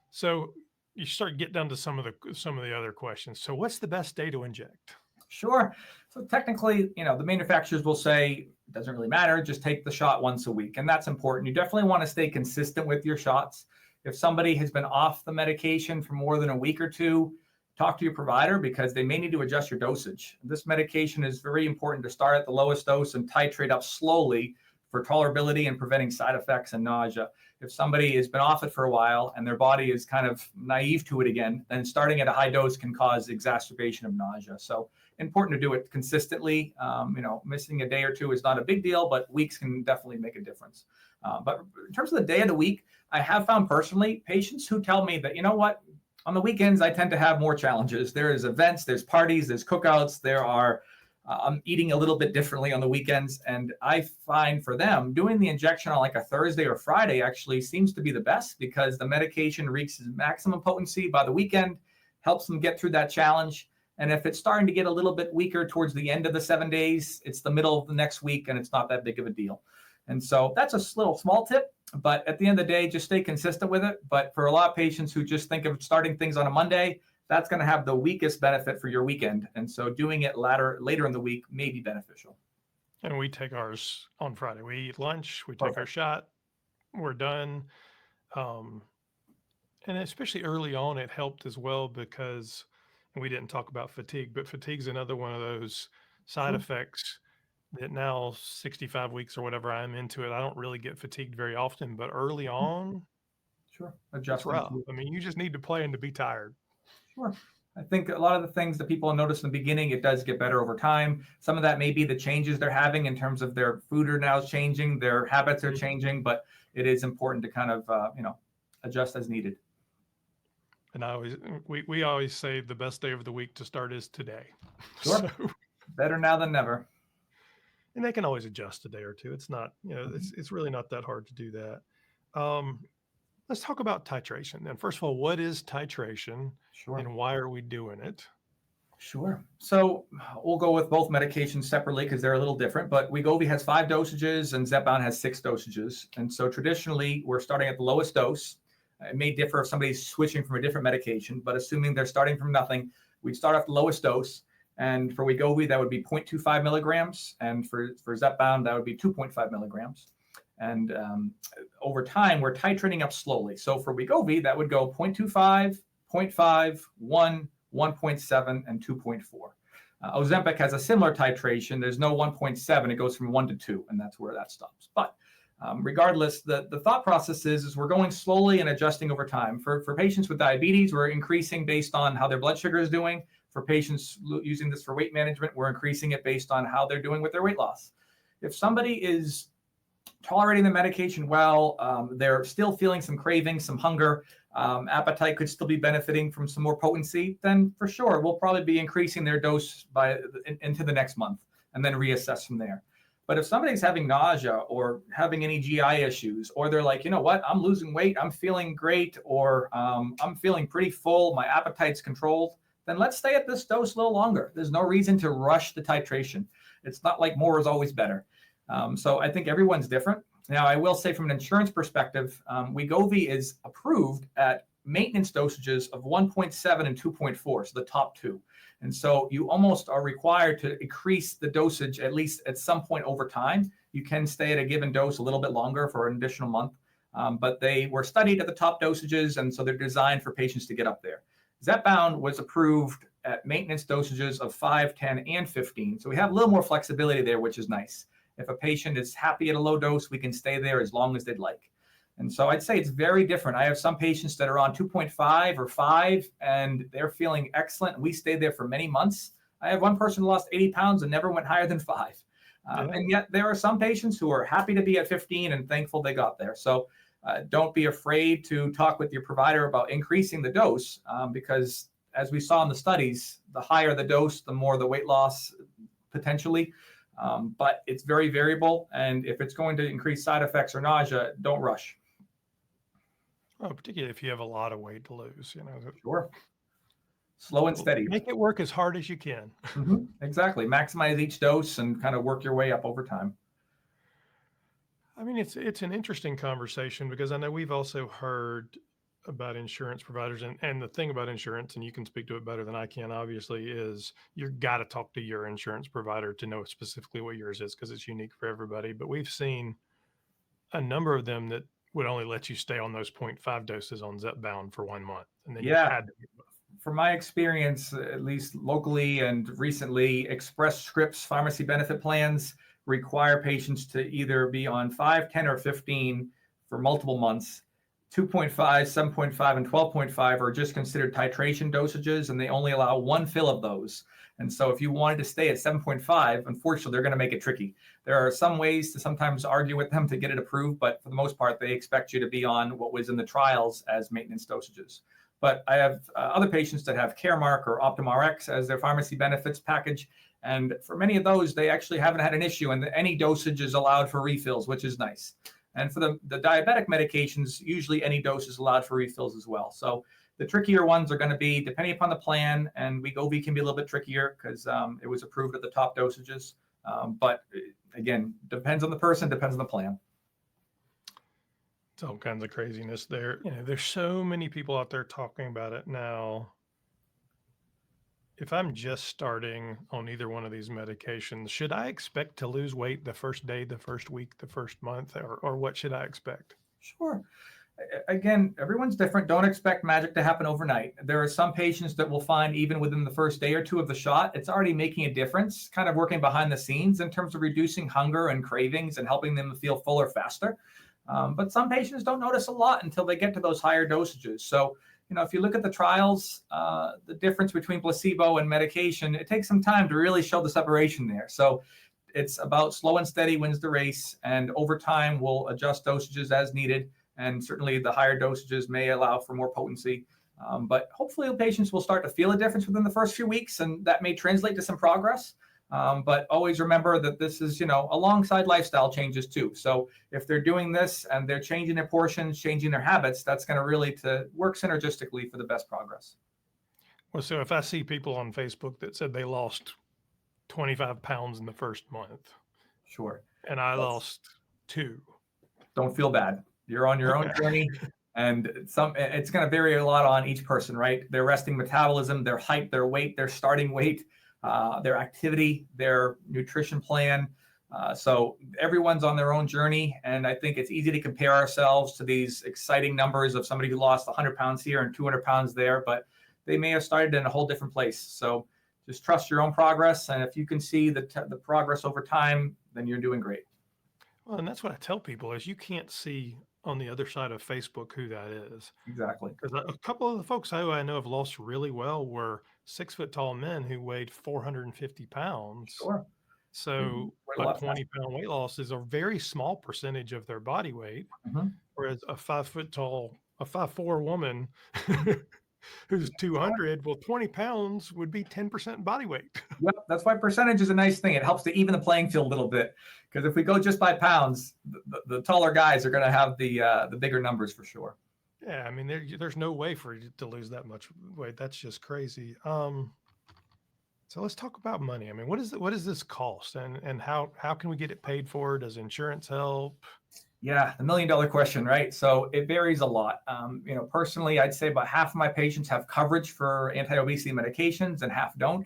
So you start get down to some of the other questions. So what's the best day to inject? Sure. So technically, the manufacturers will say it doesn't really matter, just take the shot once a week. And that's important. You definitely want to stay consistent with your shots. If somebody has been off the medication for more than a week or two, talk to your provider because they may need to adjust your dosage. This medication is very important to start at the lowest dose and titrate up slowly for tolerability and preventing side effects and nausea. If somebody has been off it for a while and their body is kind of naive to it again, then starting at a high dose can cause exacerbation of nausea. So important to do it consistently. Missing a day or two is not a big deal, but weeks can definitely make a difference. But in terms of the day of the week, I have found personally patients who tell me that, on the weekends, I tend to have more challenges. There's events, there's parties, there's cookouts, I'm eating a little bit differently on the weekends. And I find for them, doing the injection on like a Thursday or Friday actually seems to be the best because the medication reaches maximum potency by the weekend, helps them get through that challenge. And if it's starting to get a little bit weaker towards the end of the 7 days, it's the middle of the next week and it's not that big of a deal. And so that's a little small tip. But at the end of the day, just stay consistent with it. But for a lot of patients who just think of starting things on a Monday, that's going to have the weakest benefit for your weekend. And so doing it later in the week may be beneficial. And we take ours on Friday. We eat lunch, we take our Perfect. shot, we're done. Um, and especially early on, it helped as well because, and we didn't talk about fatigue, but fatigue's another one of those side Sure. effects that now 65 weeks or whatever I'm into it, I don't really get fatigued very often, but early on, Sure. it's Adjusting rough. to it. I mean, you just need to play and to be tired. Sure. I think a lot of the things that people notice in the beginning, it does get better over time. Some of that may be the changes they're having in terms of their food are now changing, their habits are Mhm. changing, but it is important to kind of, adjust as needed. And we always say the best day of the week to start is today. Sure. So, Better now than never. and they can always adjust a day or two. It's not, it's really not that hard to do that. Um, let's talk about titration. And first of all, what is titration Sure. and why are we doing it? Sure. So we'll go with both medications separately because they're a little different, but Wegovy has 5 dosages and Zepbound has 6 dosages. And so traditionally, we're starting at the lowest dose. It may differ if somebody's switching from a different medication, but assuming they're starting from nothing, we'd start off the lowest dose. And for Wegovy, that would be 0.25 milligrams. And for Zepbound, that would be 2.5 milligrams. And over time, we're titrating up slowly. So for Wegovy, that would go 0.25, 0.5, 1, 1.7, and 2.4. Ozempic has a similar titration. There's no 1.7. It goes from 1 to 2, and that's where that stops. But regardless, the thought process is we're going slowly and adjusting over time. For patients with diabetes, we're increasing based on how their blood sugar is doing. For patients using this for weight management, we're increasing it based on how they're doing with their weight loss. If somebody is tolerating the medication well, they're still feeling some cravings, some hunger, appetite could still be benefiting from some more potency, then for sure, we'll probably be increasing their dose into the next month and then reassess from there. But if somebody's having nausea or having any GI issues, or they're like, you know what, I'm losing weight, I'm feeling great, or I'm feeling pretty full, my appetite's controlled, then let's stay at this dose a little longer. There's no reason to rush the titration. It's not like more is always better. So I think everyone's different. Now, I will say from an insurance perspective, Wegovy is approved at maintenance dosages of 1.7 and 2.4, so the top two. And so you almost are required to increase the dosage at least at some point over time. You can stay at a given dose a little bit longer for an additional month, but they were studied at the top dosages, and so they're designed for patients to get up there. Zepbound was approved at maintenance dosages of 5, 10, and 15. So we have a little more flexibility there, which is nice. If a patient is happy at a low dose, we can stay there as long as they'd like. And so I'd say it's very different. I have some patients that are on 2.5 or 5, and they're feeling excellent. We stayed there for many months. I have one person who lost 80 pounds and never went higher than 5. And yet there are some patients who are happy to be at 15 and thankful they got there. So don't be afraid to talk with your provider about increasing the dose because as we saw in the studies, the higher the dose, the more the weight loss potentially. But it's very variable. And if it's going to increase side effects or nausea, don't rush. Oh, particularly if you have a lot of weight to lose, Sure. Slow and steady. Make it work as hard as you can. Exactly. Maximize each dose and kind of work your way up over time. I mean, it's an interesting conversation because I know we've also heard about insurance providers and the thing about insurance, and you can speak to it better than I can, obviously, is you got to talk to your insurance provider to know specifically what yours is because it's unique for everybody. But we've seen a number of them that would only let you stay on those 0.5 doses on Zepbound for 1 month. And then you had to get both. From my experience, at least locally and recently, Express Scripts pharmacy benefit plans require patients to either be on 5, 10, or 15 for multiple months. 2.5, 7.5, and 12.5 are just considered titration dosages, and they only allow one fill of those. And so if you wanted to stay at 7.5, unfortunately, they're going to make it tricky. There are some ways to sometimes argue with them to get it approved, but for the most part, they expect you to be on what was in the trials as maintenance dosages. But I have other patients that have Caremark or Optum Rx as their pharmacy benefits package. And for many of those, they actually haven't had an issue, and any dosage is allowed for refills, which is nice. And for the diabetic medications, usually any dose is allowed for refills as well. So the trickier ones are going to be depending upon the plan, and Wegovy can be a little bit trickier because it was approved at the top dosages. But again, depends on the person, depends on the plan. It's all kinds of craziness there. There's so many people out there talking about it now. If I'm just starting on either one of these medications, should I expect to lose weight the first day, the first week, the first month, or what should I expect? Sure. Again, everyone's different. Don't expect magic to happen overnight. There are some patients that will find even within the first day or two of the shot, it's already making a difference, kind of working behind the scenes in terms of reducing hunger and cravings and helping them feel fuller faster. But some patients don't notice a lot until they get to those higher dosages. So, if you look at the trials, the difference between placebo and medication, it takes some time to really show the separation there. So it's about slow and steady wins the race. And over time, we'll adjust dosages as needed. And certainly the higher dosages may allow for more potency. But hopefully the patients will start to feel a difference within the first few weeks, and that may translate to some progress. But always remember that this is, alongside lifestyle changes too. So if they're doing this and they're changing their portions, changing their habits, that's going to really to work synergistically for the best progress. Well, so if I see people on Facebook that said they lost 25 pounds in the first month. Sure. And I lost 2. Don't feel bad. You're on your own journey, and it's going to vary a lot on each person, right? Their resting metabolism, their height, their weight, their starting weight, their activity, their nutrition plan. So everyone's on their own journey. And I think it's easy to compare ourselves to these exciting numbers of somebody who lost 100 pounds here and 200 pounds there, but they may have started in a whole different place. So just trust your own progress. And if you can see the progress over time, then you're doing great. Well, and that's what I tell people is you can't see on the other side of Facebook who that is. Exactly. Because a couple of the folks who I know have lost really well were 6 foot tall men who weighed 450 pounds. Sure. So a 20-pound weight loss is a very small percentage of their body weight, whereas a 5'4" woman who's 200, well, 20 pounds would be 10% body weight. Yep, that's why percentage is a nice thing. It helps to even the playing field a little bit, because if we go just by pounds, the taller guys are going to have the bigger numbers for sure. Yeah, I mean, there's no way for you to lose that much weight. That's just crazy. So let's talk about money. I mean, what does this cost, and how can we get it paid for? Does insurance help? Yeah, the $1 million question, right? So it varies a lot. Personally, I'd say about half of my patients have coverage for anti-obesity medications and half don't.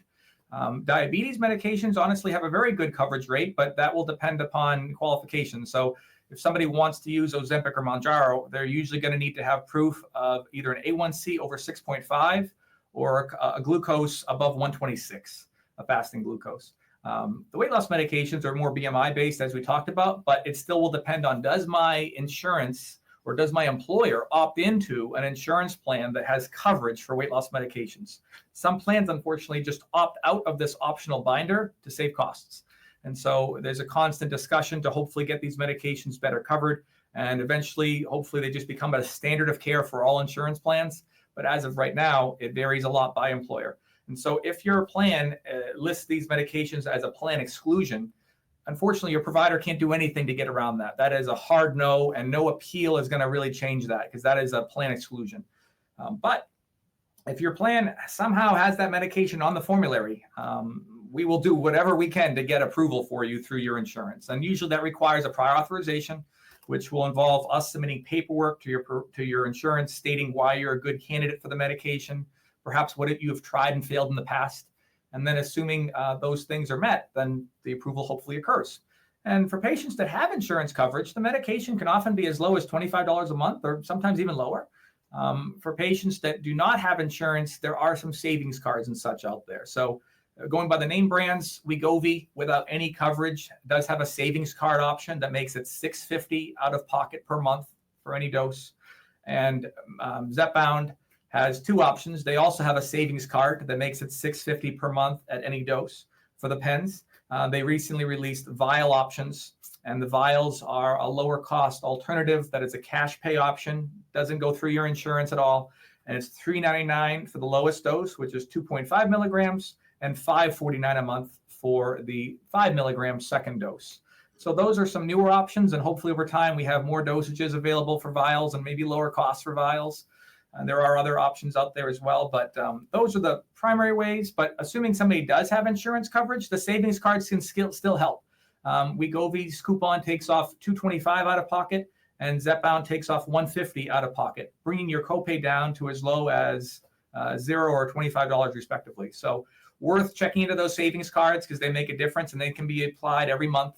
Diabetes medications honestly have a very good coverage rate, but that will depend upon qualifications. So if somebody wants to use Ozempic or Mounjaro, they're usually going to need to have proof of either an A1C over 6.5 or a glucose above 126, a fasting glucose. The weight loss medications are more BMI based, as we talked about, but it still will depend on, does my insurance or does my employer opt into an insurance plan that has coverage for weight loss medications? Some plans, unfortunately, just opt out of this optional binder to save costs. And so there's a constant discussion to hopefully get these medications better covered. And eventually, hopefully, they just become a standard of care for all insurance plans. But as of right now, it varies a lot by employer. And so if your plan lists these medications as a plan exclusion, unfortunately, your provider can't do anything to get around that. That is a hard no, and no appeal is going to really change that, because that is a plan exclusion. But if your plan somehow has that medication on the formulary, we will do whatever we can to get approval for you through your insurance. And usually that requires a prior authorization, which will involve us submitting paperwork to your insurance stating why you're a good candidate for the medication, perhaps what you have tried and failed in the past. And then assuming those things are met, then the approval hopefully occurs. And for patients that have insurance coverage, the medication can often be as low as $25 a month, or sometimes even lower. For patients that do not have insurance, there are some savings cards and such out there. So going by the name brands, Wegovy, without any coverage, does have a savings card option that makes it $650 out of pocket per month for any dose. And Zepbound has 2 options. They also have a savings card that makes it $650 per month at any dose for the pens. They recently released vial options, and the vials are a lower cost alternative that is a cash pay option, doesn't go through your insurance at all. And it's $399 for the lowest dose, which is 2.5 milligrams, and $549 a month for the 5 milligram second dose. So those are some newer options, and hopefully over time we have more dosages available for vials and maybe lower costs for vials. And there are other options out there as well, but those are the primary ways. But assuming somebody does have insurance coverage, the savings cards can still help. Wegovy's coupon takes off $225 out of pocket, and Zepbound takes off $150 out of pocket, bringing your copay down to as low as $0 or $25 respectively. So worth checking into those savings cards because they make a difference and they can be applied every month.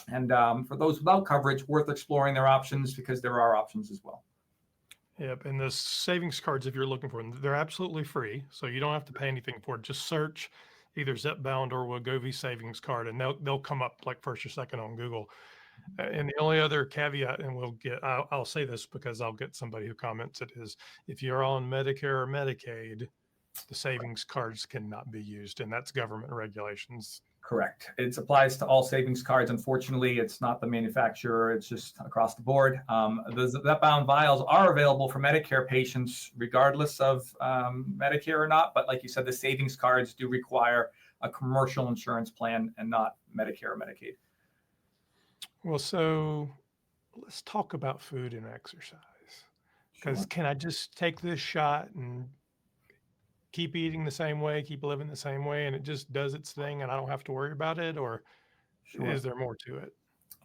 And for those without coverage, worth exploring their options because there are options as well. Yep. And the savings cards, if you're looking for them, they're absolutely free. So you don't have to pay anything for it. Just search either Zepbound or Wegovy savings card, and they'll come up like first or second on Google. And the only other caveat, and I'll say this because I'll get somebody who comments it, is if you're on Medicare or Medicaid, the savings cards cannot be used, and that's government regulations. Correct. It applies to all savings cards. Unfortunately, it's not the manufacturer. It's just across the board. The Zepbound vials are available for Medicare patients, regardless of Medicare or not. But like you said, the savings cards do require a commercial insurance plan and not Medicare or Medicaid. Well, so let's talk about food and exercise. Because Sure. can I just take this shot and keep eating the same way, keep living the same way, and it just does its thing and I don't have to worry about it? Or Sure. is there more to it?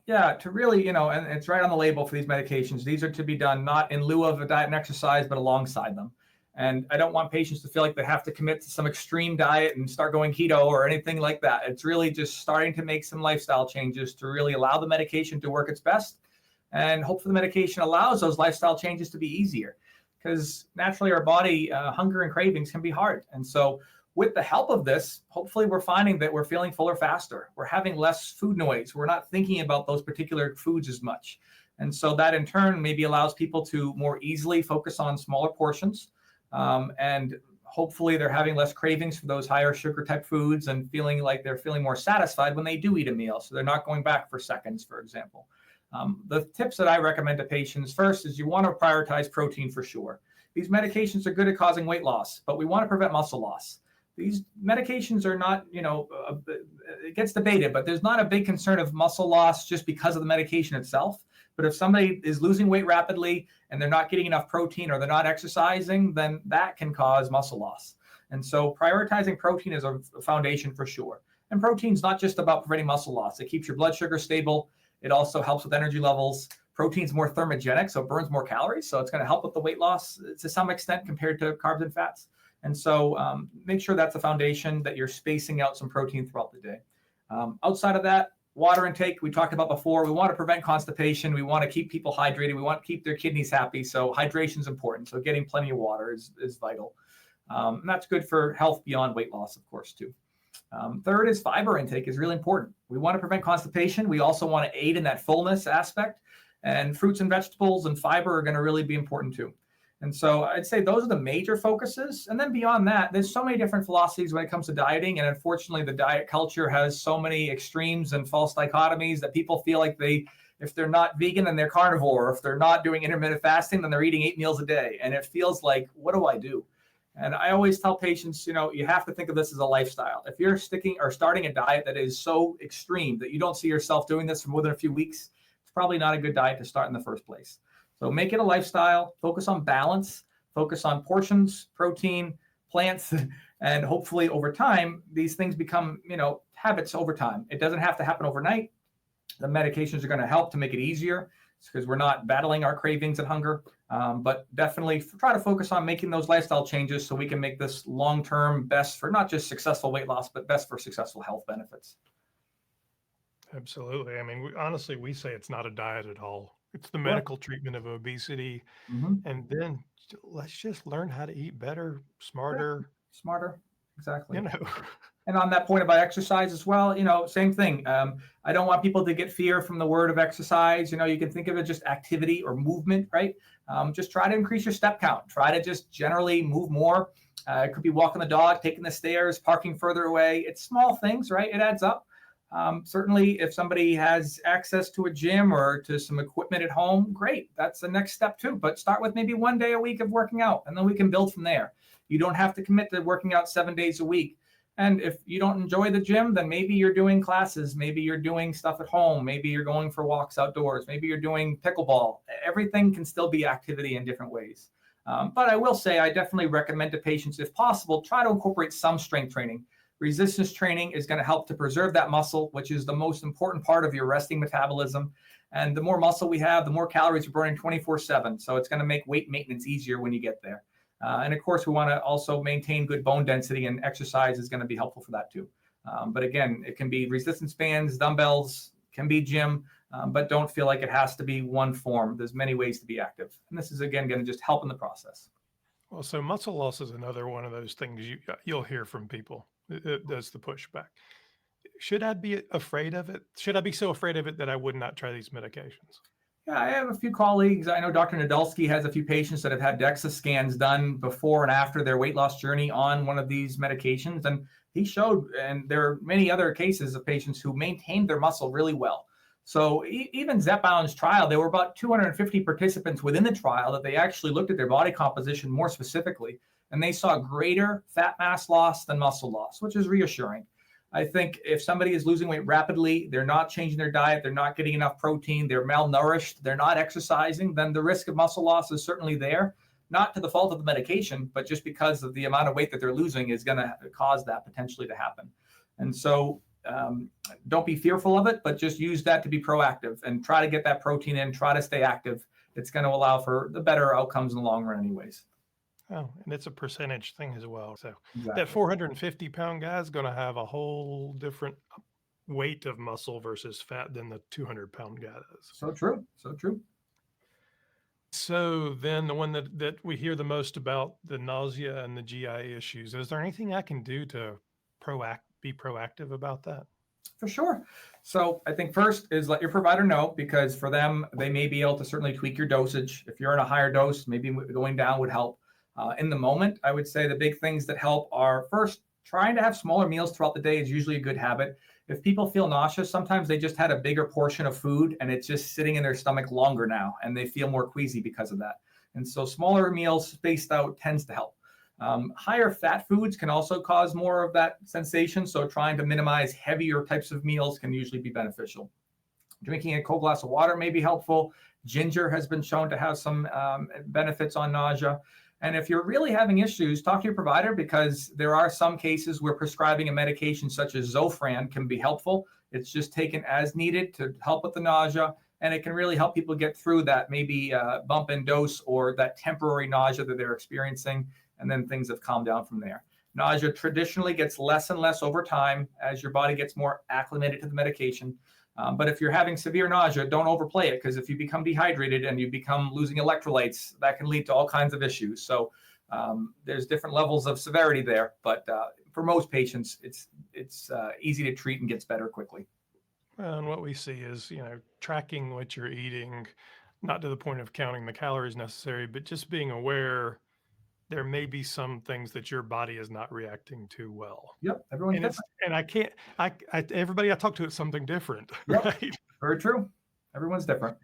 Yeah, to really, and it's right on the label for these medications. These are to be done not in lieu of a diet and exercise, but alongside them. And I don't want patients to feel like they have to commit to some extreme diet and start going keto or anything like that. It's really just starting to make some lifestyle changes to really allow the medication to work its best. And hopefully the medication allows those lifestyle changes to be easier, because naturally our body, hunger and cravings can be hard. And so with the help of this, hopefully we're finding that we're feeling fuller faster. We're having less food noise. We're not thinking about those particular foods as much. And so that in turn maybe allows people to more easily focus on smaller portions. And hopefully they're having less cravings for those higher sugar type foods and feeling like they're feeling more satisfied when they do eat a meal. So they're not going back for seconds, for example. The tips that I recommend to patients first is you want to prioritize protein for sure. These medications are good at causing weight loss, but we want to prevent muscle loss. These medications are not, it gets debated, but there's not a big concern of muscle loss just because of the medication itself. But if somebody is losing weight rapidly and they're not getting enough protein or they're not exercising, then that can cause muscle loss. And so prioritizing protein is a foundation for sure. And protein's not just about preventing muscle loss. It keeps your blood sugar stable. It also helps with energy levels. Protein's more thermogenic, so it burns more calories. So it's going to help with the weight loss to some extent compared to carbs and fats. And so make sure that's a foundation, that you're spacing out some protein throughout the day. Outside of that, water intake, we talked about before. We want to prevent constipation. We want to keep people hydrated. We want to keep their kidneys happy. So hydration is important. So getting plenty of water is vital. And that's good for health beyond weight loss, of course, too. Third is fiber intake is really important. We want to prevent constipation. We also want to aid in that fullness aspect. And fruits and vegetables and fiber are going to really be important too. And so I'd say those are the major focuses. And then beyond that, there's so many different philosophies when it comes to dieting. And unfortunately, the diet culture has so many extremes and false dichotomies that people feel like if they're not vegan, then they're carnivore. If they're not doing intermittent fasting, then they're eating 8 meals a day. And it feels like, what do I do? And I always tell patients, you have to think of this as a lifestyle. If you're starting a diet that is so extreme that you don't see yourself doing this for more than a few weeks, it's probably not a good diet to start in the first place. So make it a lifestyle, focus on balance, focus on portions, protein, plants, and hopefully over time, these things become, habits over time. It doesn't have to happen overnight. The medications are going to help to make it easier because we're not battling our cravings and hunger. But definitely try to focus on making those lifestyle changes so we can make this long-term best for not just successful weight loss, but best for successful health benefits. Absolutely. I mean, we say it's not a diet at all. It's the medical treatment of obesity. Mm-hmm. And then let's just learn how to eat better, smarter. Smarter. Exactly. And on that point about exercise as well, same thing. I don't want people to get fear from the word of exercise. You can think of it just activity or movement, right? Just try to increase your step count. Try to just generally move more. It could be walking the dog, taking the stairs, parking further away. It's small things, right? It adds up. Certainly, if somebody has access to a gym or to some equipment at home, great. That's the next step too. But start with maybe 1 day a week of working out, and then we can build from there. You don't have to commit to working out 7 days a week. And if you don't enjoy the gym, then maybe you're doing classes. Maybe you're doing stuff at home. Maybe you're going for walks outdoors. Maybe you're doing pickleball. Everything can still be activity in different ways. But I will say I definitely recommend to patients, if possible, try to incorporate some strength training. Resistance training is going to help to preserve that muscle, which is the most important part of your resting metabolism. And the more muscle we have, the more calories we're burning 24/7. So it's going to make weight maintenance easier when you get there. And of course, we want to also maintain good bone density, and exercise is going to be helpful for that too. But again, it can be resistance bands, dumbbells, can be gym, but don't feel like it has to be one form. There's many ways to be active. And this is, again, going to just help in the process. Well, so muscle loss is another one of those things you'll hear from people. That's the pushback. Should I be afraid of it? Should I be so afraid of it that I would not try these medications? Yeah, I have a few colleagues. I know Dr. Nadolsky has a few patients that have had DEXA scans done before and after their weight loss journey on one of these medications. And he showed, and there are many other cases of patients who maintained their muscle really well. So even Zepbound's trial, there were about 250 participants within the trial that they actually looked at their body composition more specifically, and they saw greater fat mass loss than muscle loss, which is reassuring. I think if somebody is losing weight rapidly, they're not changing their diet, they're not getting enough protein, they're malnourished, they're not exercising, then the risk of muscle loss is certainly there, not to the fault of the medication, but just because of the amount of weight that they're losing is going to cause that potentially to happen. And so don't be fearful of it, but just use that to be proactive and try to get that protein in, try to stay active. It's going to allow for the better outcomes in the long run anyways. Oh, and it's a percentage thing as well. So Exactly. that 450-pound guy is going to have a whole different weight of muscle versus fat than the 200-pound guy does. So true. So true. So then the one that we hear the most about, the nausea and the GI issues, is there anything I can do to be proactive about that? For sure. So I think first is let your provider know, because for them, they may be able to certainly tweak your dosage. If you're in a higher dose, maybe going down would help. In the moment, I would say the big things that help are first, trying to have smaller meals throughout the day is usually a good habit. If people feel nauseous, sometimes they just had a bigger portion of food and it's just sitting in their stomach longer now, and they feel more queasy because of that. And so smaller meals spaced out tends to help. Higher fat foods can also cause more of that sensation. So trying to minimize heavier types of meals can usually be beneficial. Drinking a cold glass of water may be helpful. Ginger has been shown to have some benefits on nausea. And if you're really having issues, talk to your provider, because there are some cases where prescribing a medication such as Zofran can be helpful. It's just taken as needed to help with the nausea, and it can really help people get through that maybe bump in dose or that temporary nausea that they're experiencing, and then things have calmed down from there. Nausea traditionally gets less and less over time as your body gets more acclimated to the medication. But if you're having severe nausea, don't overplay it, because if you become dehydrated and you become losing electrolytes, that can lead to all kinds of issues. So there's different levels of severity there, but for most patients, it's easy to treat and gets better quickly. Well, and what we see is, tracking what you're eating, not to the point of counting the calories necessary, but just being aware there may be some things that your body is not reacting to well. Yep, everyone's And different. everybody I talk to, it's something different, Yep. right? Very true. Everyone's different.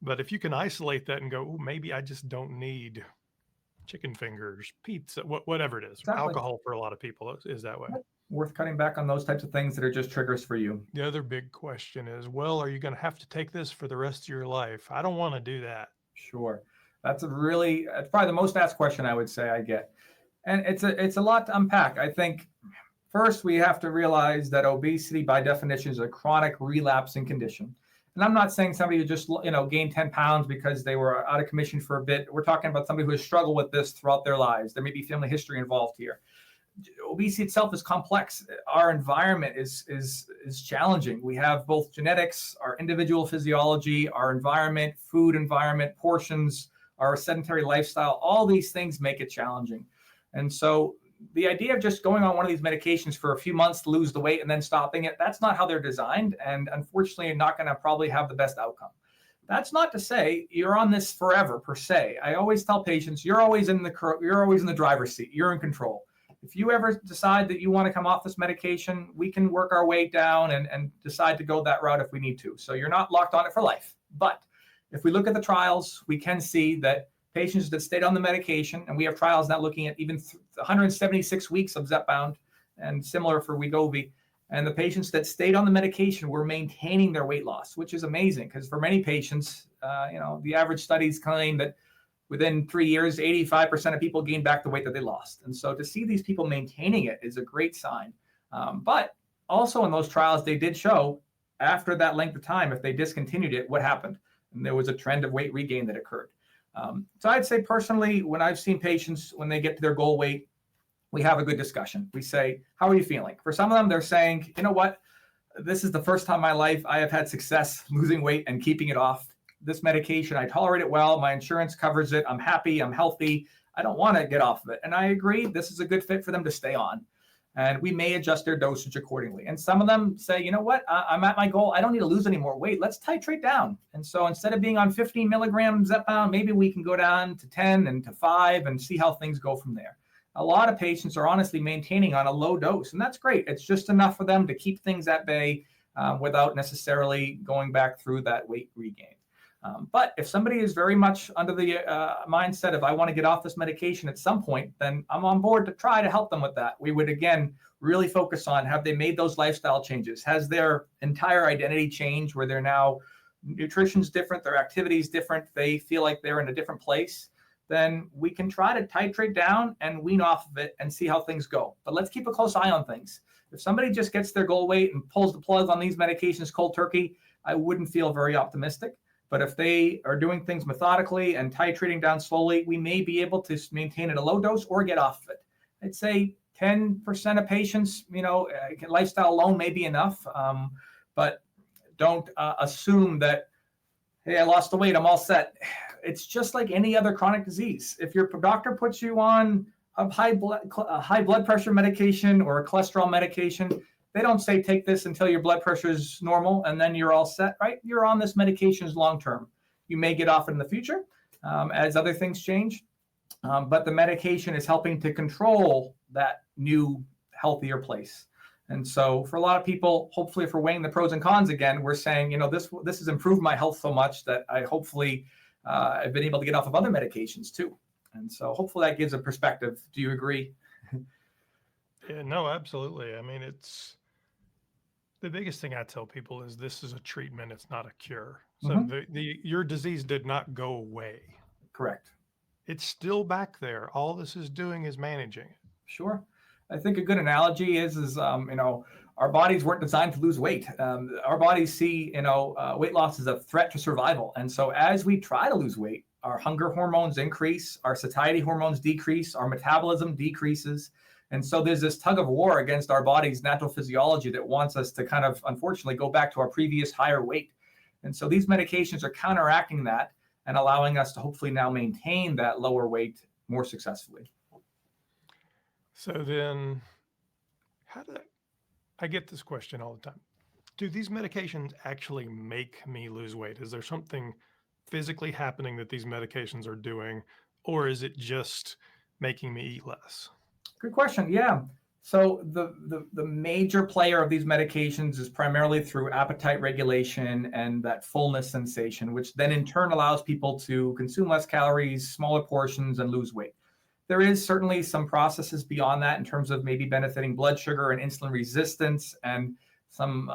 But if you can isolate that and go, maybe I just don't need chicken fingers, pizza, whatever it is. Exactly. Alcohol for a lot of people is that way. Yep. Worth cutting back on those types of things that are just triggers for you. The other big question is, well, are you going to have to take this for the rest of your life? I don't want to do that. Sure. It's probably the most asked question I would say I get. And it's a lot to unpack. I think first we have to realize that obesity by definition is a chronic relapsing condition. And I'm not saying somebody who just gained 10 pounds because they were out of commission for a bit. We're talking about somebody who has struggled with this throughout their lives. There may be family history involved here. Obesity itself is complex. Our environment is challenging. We have both genetics, our individual physiology, our environment, food environment, portions, our sedentary lifestyle. All these things make it challenging. And so the idea of just going on one of these medications for a few months to lose the weight and then stopping it, that's not how they're designed. And unfortunately, you're not going to probably have the best outcome. That's not to say you're on this forever per se. I always tell patients, you're always in the driver's seat. You're in control. If you ever decide that you want to come off this medication, we can work our way down and decide to go that route if we need to. So you're not locked on it for life. But if we look at the trials, we can see that patients that stayed on the medication, and we have trials now looking at even 176 weeks of Zepbound, and similar for Wegovy, and the patients that stayed on the medication were maintaining their weight loss, which is amazing, because for many patients, the average studies claim that within 3 years, 85% of people gain back the weight that they lost. And so to see these people maintaining it is a great sign. But also in those trials, they did show after that length of time, if they discontinued it, what happened? And there was a trend of weight regain that occurred. So I'd say personally, when I've seen patients, when they get to their goal weight, we have a good discussion. We say, how are you feeling? For some of them, they're saying, you know what? This is the first time in my life I have had success losing weight and keeping it off. This medication, I tolerate it well. My insurance covers it. I'm happy. I'm healthy. I don't want to get off of it. And I agree, this is a good fit for them to stay on. And we may adjust their dosage accordingly. And some of them say, you know what, I'm at my goal. I don't need to lose any more weight. Let's titrate down. And so instead of being on 15 milligrams Zepbound, maybe we can go down to 10 and to 5 and see how things go from there. A lot of patients are honestly maintaining on a low dose, and that's great. It's just enough for them to keep things at bay without necessarily going back through that weight regain. But if somebody is very much under the mindset of, I want to get off this medication at some point, then I'm on board to try to help them with that. We would, again, really focus on, have they made those lifestyle changes? Has their entire identity changed where they're now, nutrition's different, their activity's different, they feel like they're in a different place? Then we can try to titrate down and wean off of it and see how things go. But let's keep a close eye on things. If somebody just gets their goal weight and pulls the plug on these medications cold turkey, I wouldn't feel very optimistic. But if they are doing things methodically and titrating down slowly, we may be able to maintain at a low dose or get off of it. I'd say 10% of patients, lifestyle alone may be enough, but don't assume that, hey, I lost the weight, I'm all set. It's just like any other chronic disease. If your doctor puts you on a high blood pressure medication or a cholesterol medication, they don't say take this until your blood pressure is normal and then you're all set, right? You're on this medications long term. You may get off it in the future as other things change, but the medication is helping to control that new, healthier place. And so for a lot of people, hopefully if we're weighing the pros and cons again, we're saying, this has improved my health so much that I hopefully I've been able to get off of other medications too. And so hopefully that gives a perspective. Do you agree? Yeah, no, absolutely. I mean, it's the biggest thing I tell people is this is a treatment. It's not a cure. So your disease did not go away. Correct. It's still back there. All this is doing is managing it. Sure. I think a good analogy is our bodies weren't designed to lose weight. Our bodies see, weight loss as a threat to survival. And so as we try to lose weight, our hunger hormones increase, our satiety hormones decrease, our metabolism decreases. And so there's this tug of war against our body's natural physiology that wants us to kind of, unfortunately, go back to our previous higher weight. And so these medications are counteracting that and allowing us to hopefully now maintain that lower weight more successfully. So then I get this question all the time. Do these medications actually make me lose weight? Is there something physically happening that these medications are doing, or is it just making me eat less? Good question. Yeah. So the major player of these medications is primarily through appetite regulation and that fullness sensation, which then in turn allows people to consume less calories, smaller portions, and lose weight. There is certainly some processes beyond that in terms of maybe benefiting blood sugar and insulin resistance, and some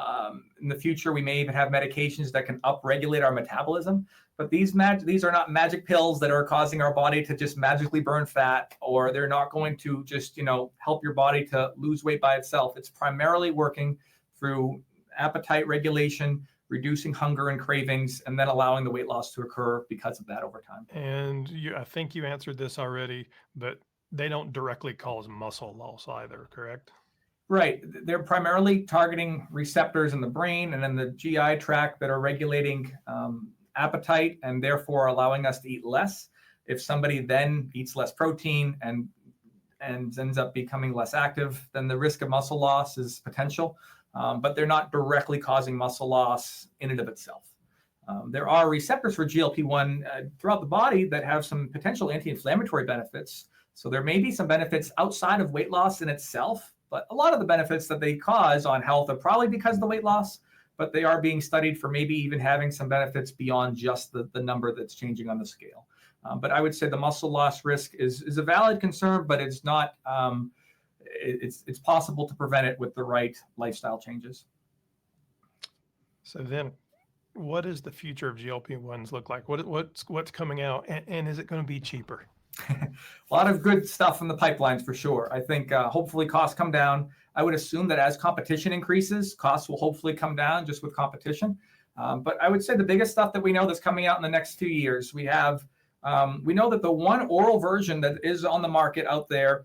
in the future we may even have medications that can upregulate our metabolism. But these are not magic pills that are causing our body to just magically burn fat, or they're not going to just help your body to lose weight by itself. It's primarily working through appetite regulation, reducing hunger and cravings, and then allowing the weight loss to occur because of that over time. And I think you answered this already, but they don't directly cause muscle loss either, correct? Right. They're primarily targeting receptors in the brain and in the GI tract that are regulating appetite and therefore allowing us to eat less. If somebody then eats less protein and ends up becoming less active, then the risk of muscle loss is potential. But they're not directly causing muscle loss in and of itself. There are receptors for GLP-1 throughout the body that have some potential anti-inflammatory benefits. So there may be some benefits outside of weight loss in itself, but a lot of the benefits that they cause on health are probably because of the weight loss, but they are being studied for maybe even having some benefits beyond just the number that's changing on the scale. But I would say the muscle loss risk is a valid concern, but it's not. It's possible to prevent it with the right lifestyle changes. So then, what does the future of GLP-1s look like? What's coming out, and is it going to be cheaper? A lot of good stuff in the pipelines for sure. I think hopefully costs come down. I would assume that as competition increases, costs will hopefully come down just with competition. But I would say the biggest stuff that we know that's coming out in the next few years, we know that the one oral version that is on the market out there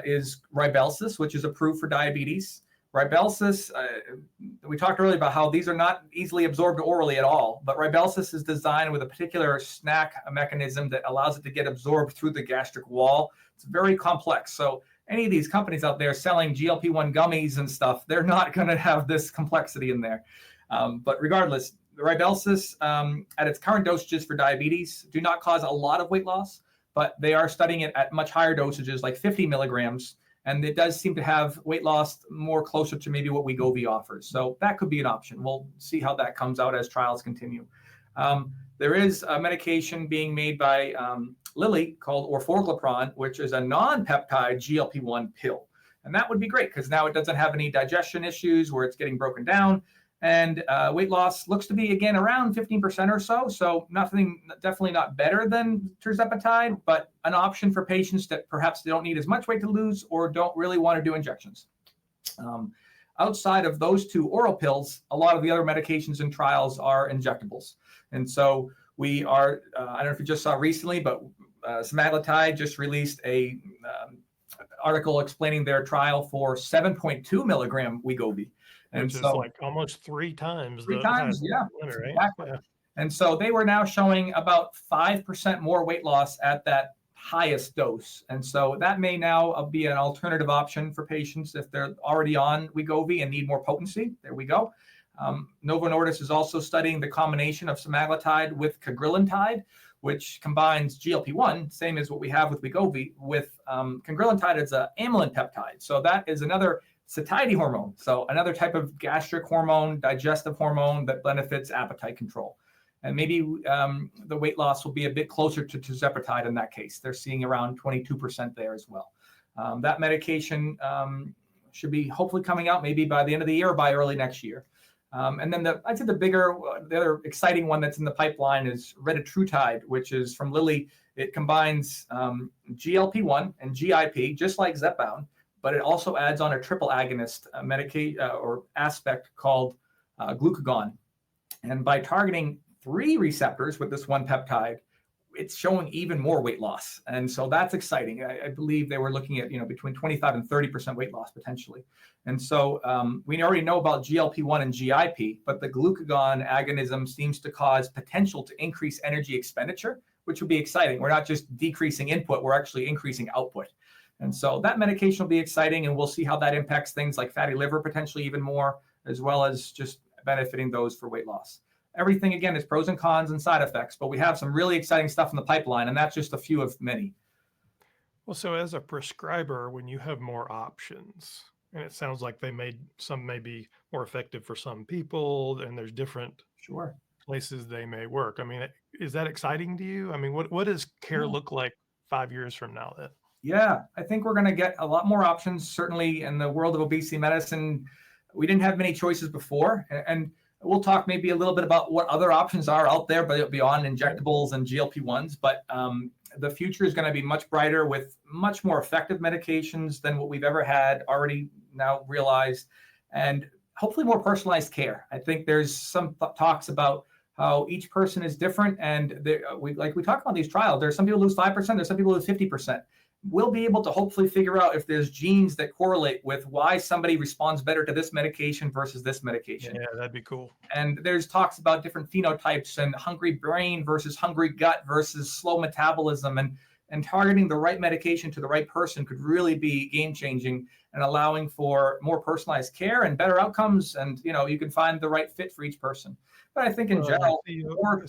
is Rybelsus, which is approved for diabetes. Rybelsus, we talked earlier about how these are not easily absorbed orally at all, but Rybelsus is designed with a particular snack mechanism that allows it to get absorbed through the gastric wall. It's very complex. So any of these companies out there selling GLP-1 gummies and stuff, they're not going to have this complexity in there. But regardless, the Rybelsus at its current dosages for diabetes do not cause a lot of weight loss, but they are studying it at much higher dosages, like 50 milligrams. And it does seem to have weight loss more closer to maybe what Wegovy offers. So that could be an option. We'll see how that comes out as trials continue. There is a medication being made by Lilly called orforglipron, which is a non-peptide GLP-1 pill. And that would be great because now it doesn't have any digestion issues where it's getting broken down. And weight loss looks to be, again, around 15% or so. So definitely not better than tirzepatide, but an option for patients that perhaps they don't need as much weight to lose or don't really want to do injections. Outside of those two oral pills, a lot of the other medications and trials are injectables. And so we are, I don't know if you just saw recently, but semaglutide just released a article explaining their trial for 7.2 milligram Wegovy. And which is like almost three times. Yeah. Limit, right? Exactly. Yeah. And so they were now showing about 5% more weight loss at that highest dose. And so that may now be an alternative option for patients if they're already on Wegovy and need more potency. There we go. Novo Nordisk is also studying the combination of semaglutide with cagrilintide, which combines GLP-1, same as what we have with Wegovy, with cagrilintide as an amylin peptide. So that is another satiety hormone. So another type of gastric hormone, digestive hormone that benefits appetite control. And maybe the weight loss will be a bit closer to tirzepatide in that case. They're seeing around 22% there as well. That medication should be hopefully coming out maybe by the end of the year or by early next year. And then I'd say the other exciting one that's in the pipeline is retatrutide, which is from Lilly. It combines GLP-1 and GIP, just like Zepbound, but it also adds on a triple agonist or aspect called glucagon. And by targeting 3 receptors with this one peptide, it's showing even more weight loss. And so that's exciting. I believe they were looking at, between 25 and 30% weight loss potentially. And so we already know about GLP-1 and GIP, but the glucagon agonism seems to cause potential to increase energy expenditure, which would be exciting. We're not just decreasing input, we're actually increasing output. And so that medication will be exciting, and we'll see how that impacts things like fatty liver potentially even more, as well as just benefiting those for weight loss. Everything, again, is pros and cons and side effects, but we have some really exciting stuff in the pipeline, and that's just a few of many. Well, so as a prescriber, when you have more options, and it sounds like some may be more effective for some people, and there's different places they may work. I mean, is that exciting to you? I mean, what does care look like 5 years from now then? Yeah, I think we're going to get a lot more options. Certainly in the world of obesity medicine, we didn't have many choices before. And we'll talk maybe a little bit about what other options are out there, but beyond injectables and GLP-1s. But the future is going to be much brighter with much more effective medications than what we've ever had already now realized, and hopefully more personalized care. I think there's some talks about how each person is different. And we talk about these trials, there's some people lose 5%, there's some people lose 50%. We'll be able to hopefully figure out if there's genes that correlate with why somebody responds better to this medication versus this medication. Yeah, that'd be cool. And there's talks about different phenotypes and hungry brain versus hungry gut versus slow metabolism, and targeting the right medication to the right person could really be game changing and allowing for more personalized care and better outcomes. And, you can find the right fit for each person. But I think in general,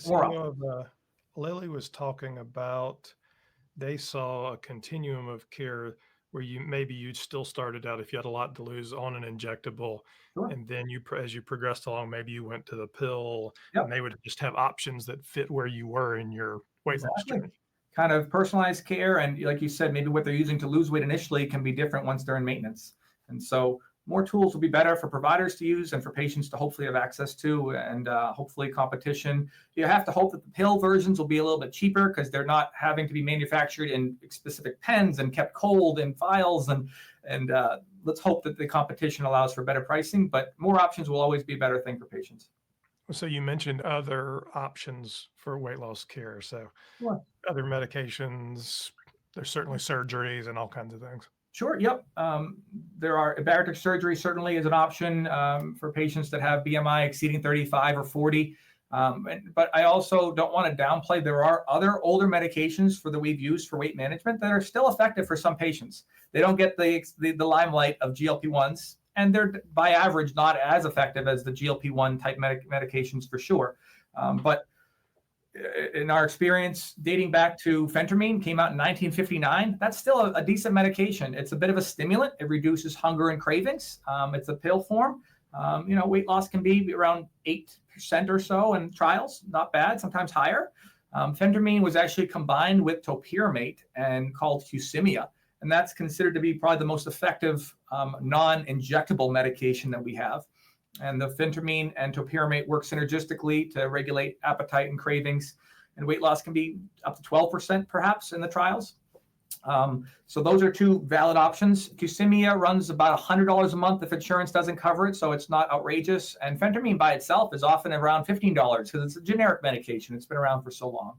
more Lilly was talking about, they saw a continuum of care where you'd still started out if you had a lot to lose on an injectable. Sure. And then as you progressed along, maybe you went to the pill. Yep. And they would just have options that fit where you were in your weight loss journey. Kind of personalized care. And like you said, maybe what they're using to lose weight initially can be different once they're in maintenance. And so more tools will be better for providers to use and for patients to hopefully have access to, and hopefully competition. You have to hope that the pill versions will be a little bit cheaper because they're not having to be manufactured in specific pens and kept cold in vials, and let's hope that the competition allows for better pricing, but more options will always be a better thing for patients. So you mentioned other options for weight loss care. So Sure. other medications, there's certainly surgeries and all kinds of things. Sure. Yep. There are bariatric surgery certainly is an option for patients that have BMI exceeding 35 or 40. But I also don't want to downplay. There are other older medications that we've used for weight management that are still effective for some patients. They don't get the limelight of GLP-1s, and they're by average not as effective as the GLP-1 type medications for sure. But in our experience, dating back to phentermine, came out in 1959. That's still a decent medication. It's a bit of a stimulant. It reduces hunger and cravings. It's a pill form. Weight loss can be around 8% or so in trials. Not bad, sometimes higher. Phentermine was actually combined with topiramate and called Qsymia. And that's considered to be probably the most effective non-injectable medication that we have. And the phentermine and topiramate work synergistically to regulate appetite and cravings. And weight loss can be up to 12% perhaps in the trials. So those are two valid options. Qsymia runs about $100 a month if insurance doesn't cover it, so it's not outrageous. And phentermine by itself is often around $15 because it's a generic medication. It's been around for so long.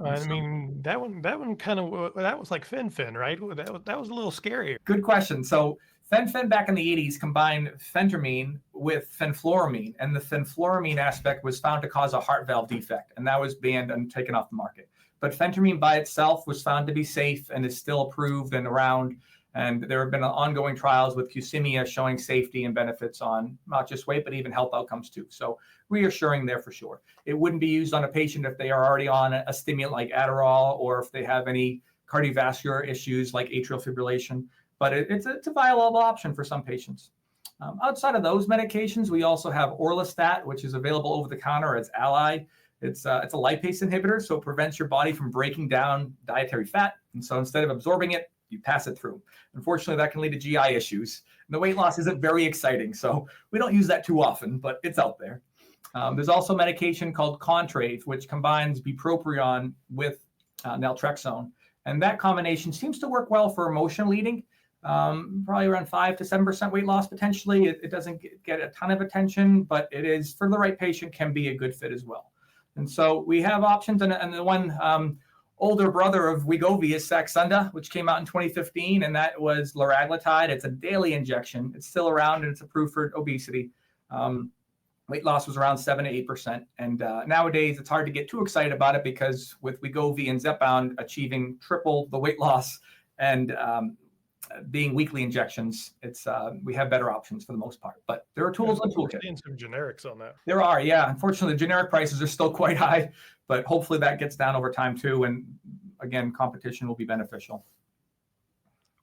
I mean, that one kind of, that was like fen-phen, right? That was a little scary. Good question. So fen-phen back in the 80s combined phentermine with fenfluramine, and the fenfluramine aspect was found to cause a heart valve defect, and that was banned and taken off the market. But phentermine by itself was found to be safe and is still approved and around. And there have been ongoing trials with Qsymia showing safety and benefits on not just weight, but even health outcomes too. So reassuring there for sure. It wouldn't be used on a patient if they are already on a stimulant like Adderall, or if they have any cardiovascular issues like atrial fibrillation. But it's a viable option for some patients. Outside of those medications, we also have orlistat, which is available over the counter as Ally. It's a lipase inhibitor, so it prevents your body from breaking down dietary fat. And so instead of absorbing it, you pass it through. Unfortunately, that can lead to GI issues. And the weight loss isn't very exciting, so we don't use that too often, but it's out there. There's also medication called Contrave, which combines bupropion with naltrexone. And that combination seems to work well for emotional eating, probably around 5 to 7% weight loss potentially. It doesn't get a ton of attention, but it is, for the right patient, can be a good fit as well. And so we have options, and the one older brother of Wegovy is Saxenda, which came out in 2015, and that was liraglutide. It's a daily injection. It's still around, and it's approved for obesity. Weight loss was around 7 to 8%. And nowadays, it's hard to get too excited about it because with Wegovy and Zepbound achieving triple the weight loss and being weekly injections, we have better options for the most part. But there are tools in the toolkit. Seeing some generics on that. There are, yeah. Unfortunately, the generic prices are still quite high, but hopefully that gets down over time too. And again, competition will be beneficial.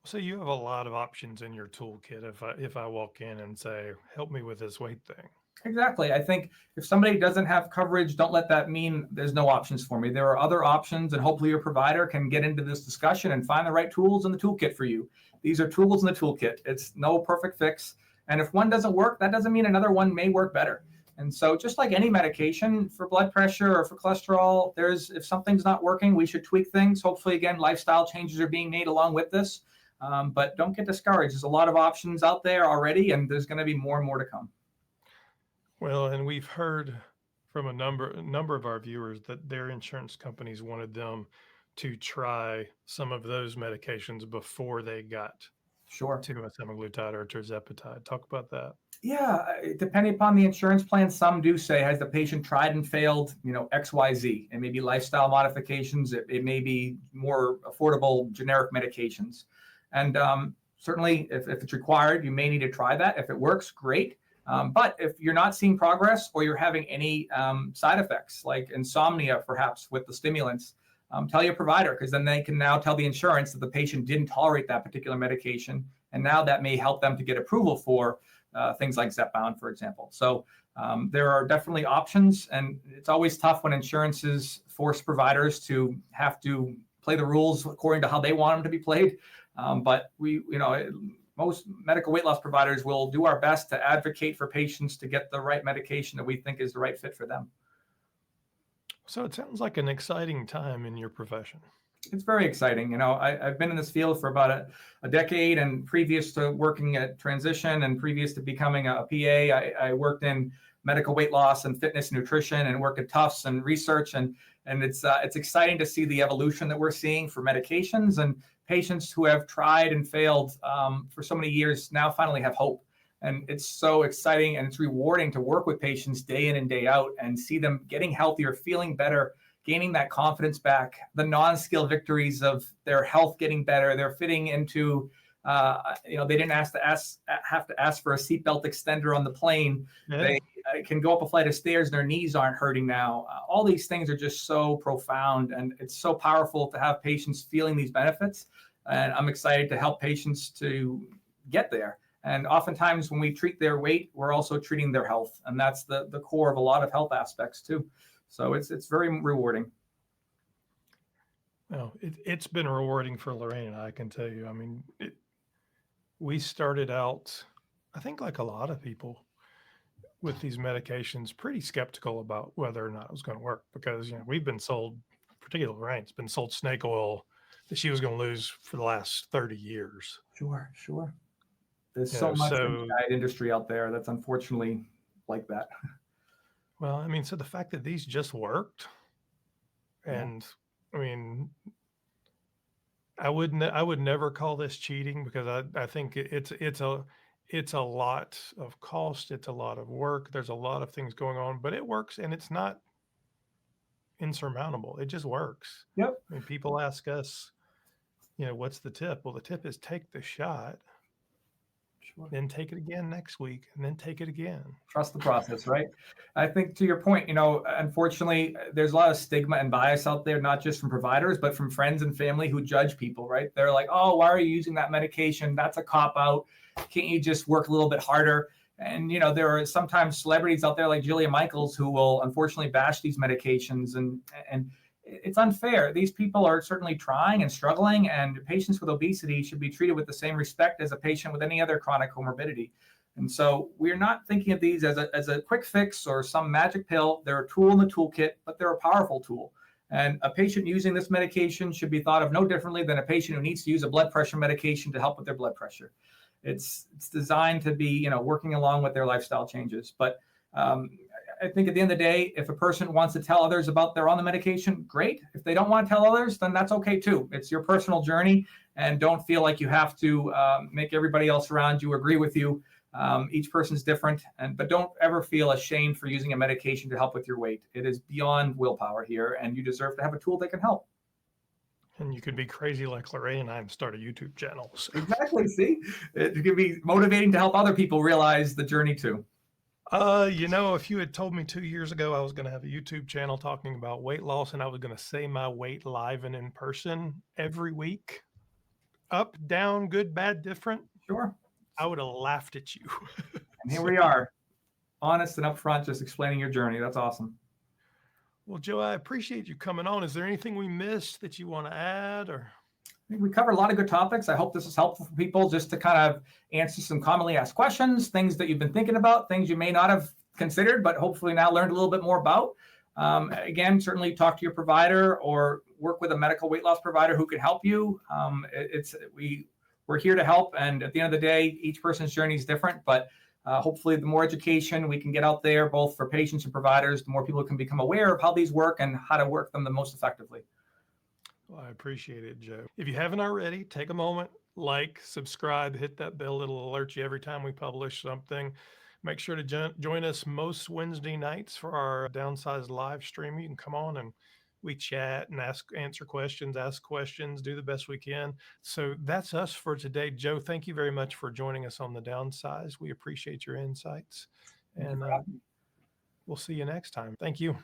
So you have a lot of options in your toolkit if I walk in and say, help me with this weight thing. Exactly. I think if somebody doesn't have coverage, don't let that mean there's no options for me. There are other options, and hopefully your provider can get into this discussion and find the right tools in the toolkit for you. These are tools in the toolkit. It's no perfect fix. And if one doesn't work, that doesn't mean another one may work better. And so just like any medication for blood pressure or for cholesterol, if something's not working, we should tweak things. Hopefully, again, lifestyle changes are being made along with this. But don't get discouraged. There's a lot of options out there already, and there's going to be more and more to come. Well, and we've heard from a number of our viewers that their insurance companies wanted them to try some of those medications before they got to a semaglutide or tirzepatide. Talk about that. Yeah, depending upon the insurance plan, some do say, has the patient tried and failed, XYZ? It may be lifestyle modifications. It may be more affordable generic medications. And certainly, if it's required, you may need to try that. If it works, great. But if you're not seeing progress or you're having any side effects like insomnia, perhaps with the stimulants, tell your provider, because then they can now tell the insurance that the patient didn't tolerate that particular medication. And now that may help them to get approval for things like Zepbound, for example. So there are definitely options. And it's always tough when insurances force providers to have to play the rules according to how they want them to be played. But most medical weight loss providers will do our best to advocate for patients to get the right medication that we think is the right fit for them. So it sounds like an exciting time in your profession. It's very exciting. I've been in this field for about a decade, and previous to working at Transition and previous to becoming a PA, I worked in medical weight loss and fitness and nutrition and worked at Tufts and research. And it's exciting to see the evolution that we're seeing for medications, and patients who have tried and failed for so many years now finally have hope. And it's so exciting, and it's rewarding to work with patients day in and day out and see them getting healthier, feeling better, gaining that confidence back, the non-skill victories of their health getting better. They're fitting into, they didn't have to ask for a seatbelt extender on the plane. Yeah. They can go up a flight of stairs and their knees aren't hurting now. All these things are just so profound, and it's so powerful to have patients feeling these benefits. And I'm excited to help patients to get there. And oftentimes when we treat their weight, we're also treating their health. And that's the core of a lot of health aspects too. So it's very rewarding. Well, it's been rewarding for Lorraine and I can tell you. I mean, we started out, I think like a lot of people with these medications, pretty skeptical about whether or not it was going to work, because, we've been sold, particularly Lorraine's been sold snake oil that she was going to lose for the last 30 years. Sure. There's so much in the diet industry out there that's unfortunately like that. Well, I mean, so the fact that these just worked, and I mean, I would never call this cheating, because I think it's a lot of cost, it's a lot of work, there's a lot of things going on, but it works, and it's not insurmountable. It just works. Yep. I mean, people ask us, what's the tip? Well, the tip is take the shot. Sure. Then take it again next week, and then take it again. Trust the process, right? I think to your point, unfortunately, there's a lot of stigma and bias out there, not just from providers, but from friends and family who judge people, right? They're like, oh, why are you using that medication? That's a cop-out. Can't you just work a little bit harder? And, there are sometimes celebrities out there like Jillian Michaels who will unfortunately bash these medications, and it's unfair. These people are certainly trying and struggling, and patients with obesity should be treated with the same respect as a patient with any other chronic comorbidity. And so we're not thinking of these as a quick fix or some magic pill. They're a tool in the toolkit, but they're a powerful tool. And a patient using this medication should be thought of no differently than a patient who needs to use a blood pressure medication to help with their blood pressure. It's designed to be, working along with their lifestyle changes. But I think at the end of the day, if a person wants to tell others about they're on the medication, great. If they don't want to tell others, then that's okay too. It's your personal journey, and don't feel like you have to make everybody else around you agree with you. Each person's different, but don't ever feel ashamed for using a medication to help with your weight. It is beyond willpower here, and you deserve to have a tool that can help. And you could be crazy like Lorraine and I and start a YouTube channel. So. Exactly. See, it can be motivating to help other people realize the journey too. If you had told me 2 years ago I was going to have a YouTube channel talking about weight loss, and I was going to say my weight live and in person every week, up, down, good, bad, different, sure, I would have laughed at you. And here we are, honest and upfront, just explaining your journey. That's awesome. Well, Joe, I appreciate you coming on. Is there anything we missed that you want to add, or? I think we covered a lot of good topics. I hope this is helpful for people just to kind of answer some commonly asked questions, things that you've been thinking about, things you may not have considered, but hopefully now learned a little bit more about. Again, certainly talk to your provider or work with a medical weight loss provider who can help you. We're here to help. And at the end of the day, each person's journey is different, but hopefully the more education we can get out there, both for patients and providers, the more people can become aware of how these work and how to work them the most effectively. Well, I appreciate it, Joe. If you haven't already, take a moment, like, subscribe, hit that bell. It'll alert you every time we publish something. Make sure to join us most Wednesday nights for our Downsized live stream. You can come on and we chat and answer questions, ask questions, do the best we can. So that's us for today. Joe, thank you very much for joining us on the Downsized. We appreciate your insights, and we'll see you next time. Thank you.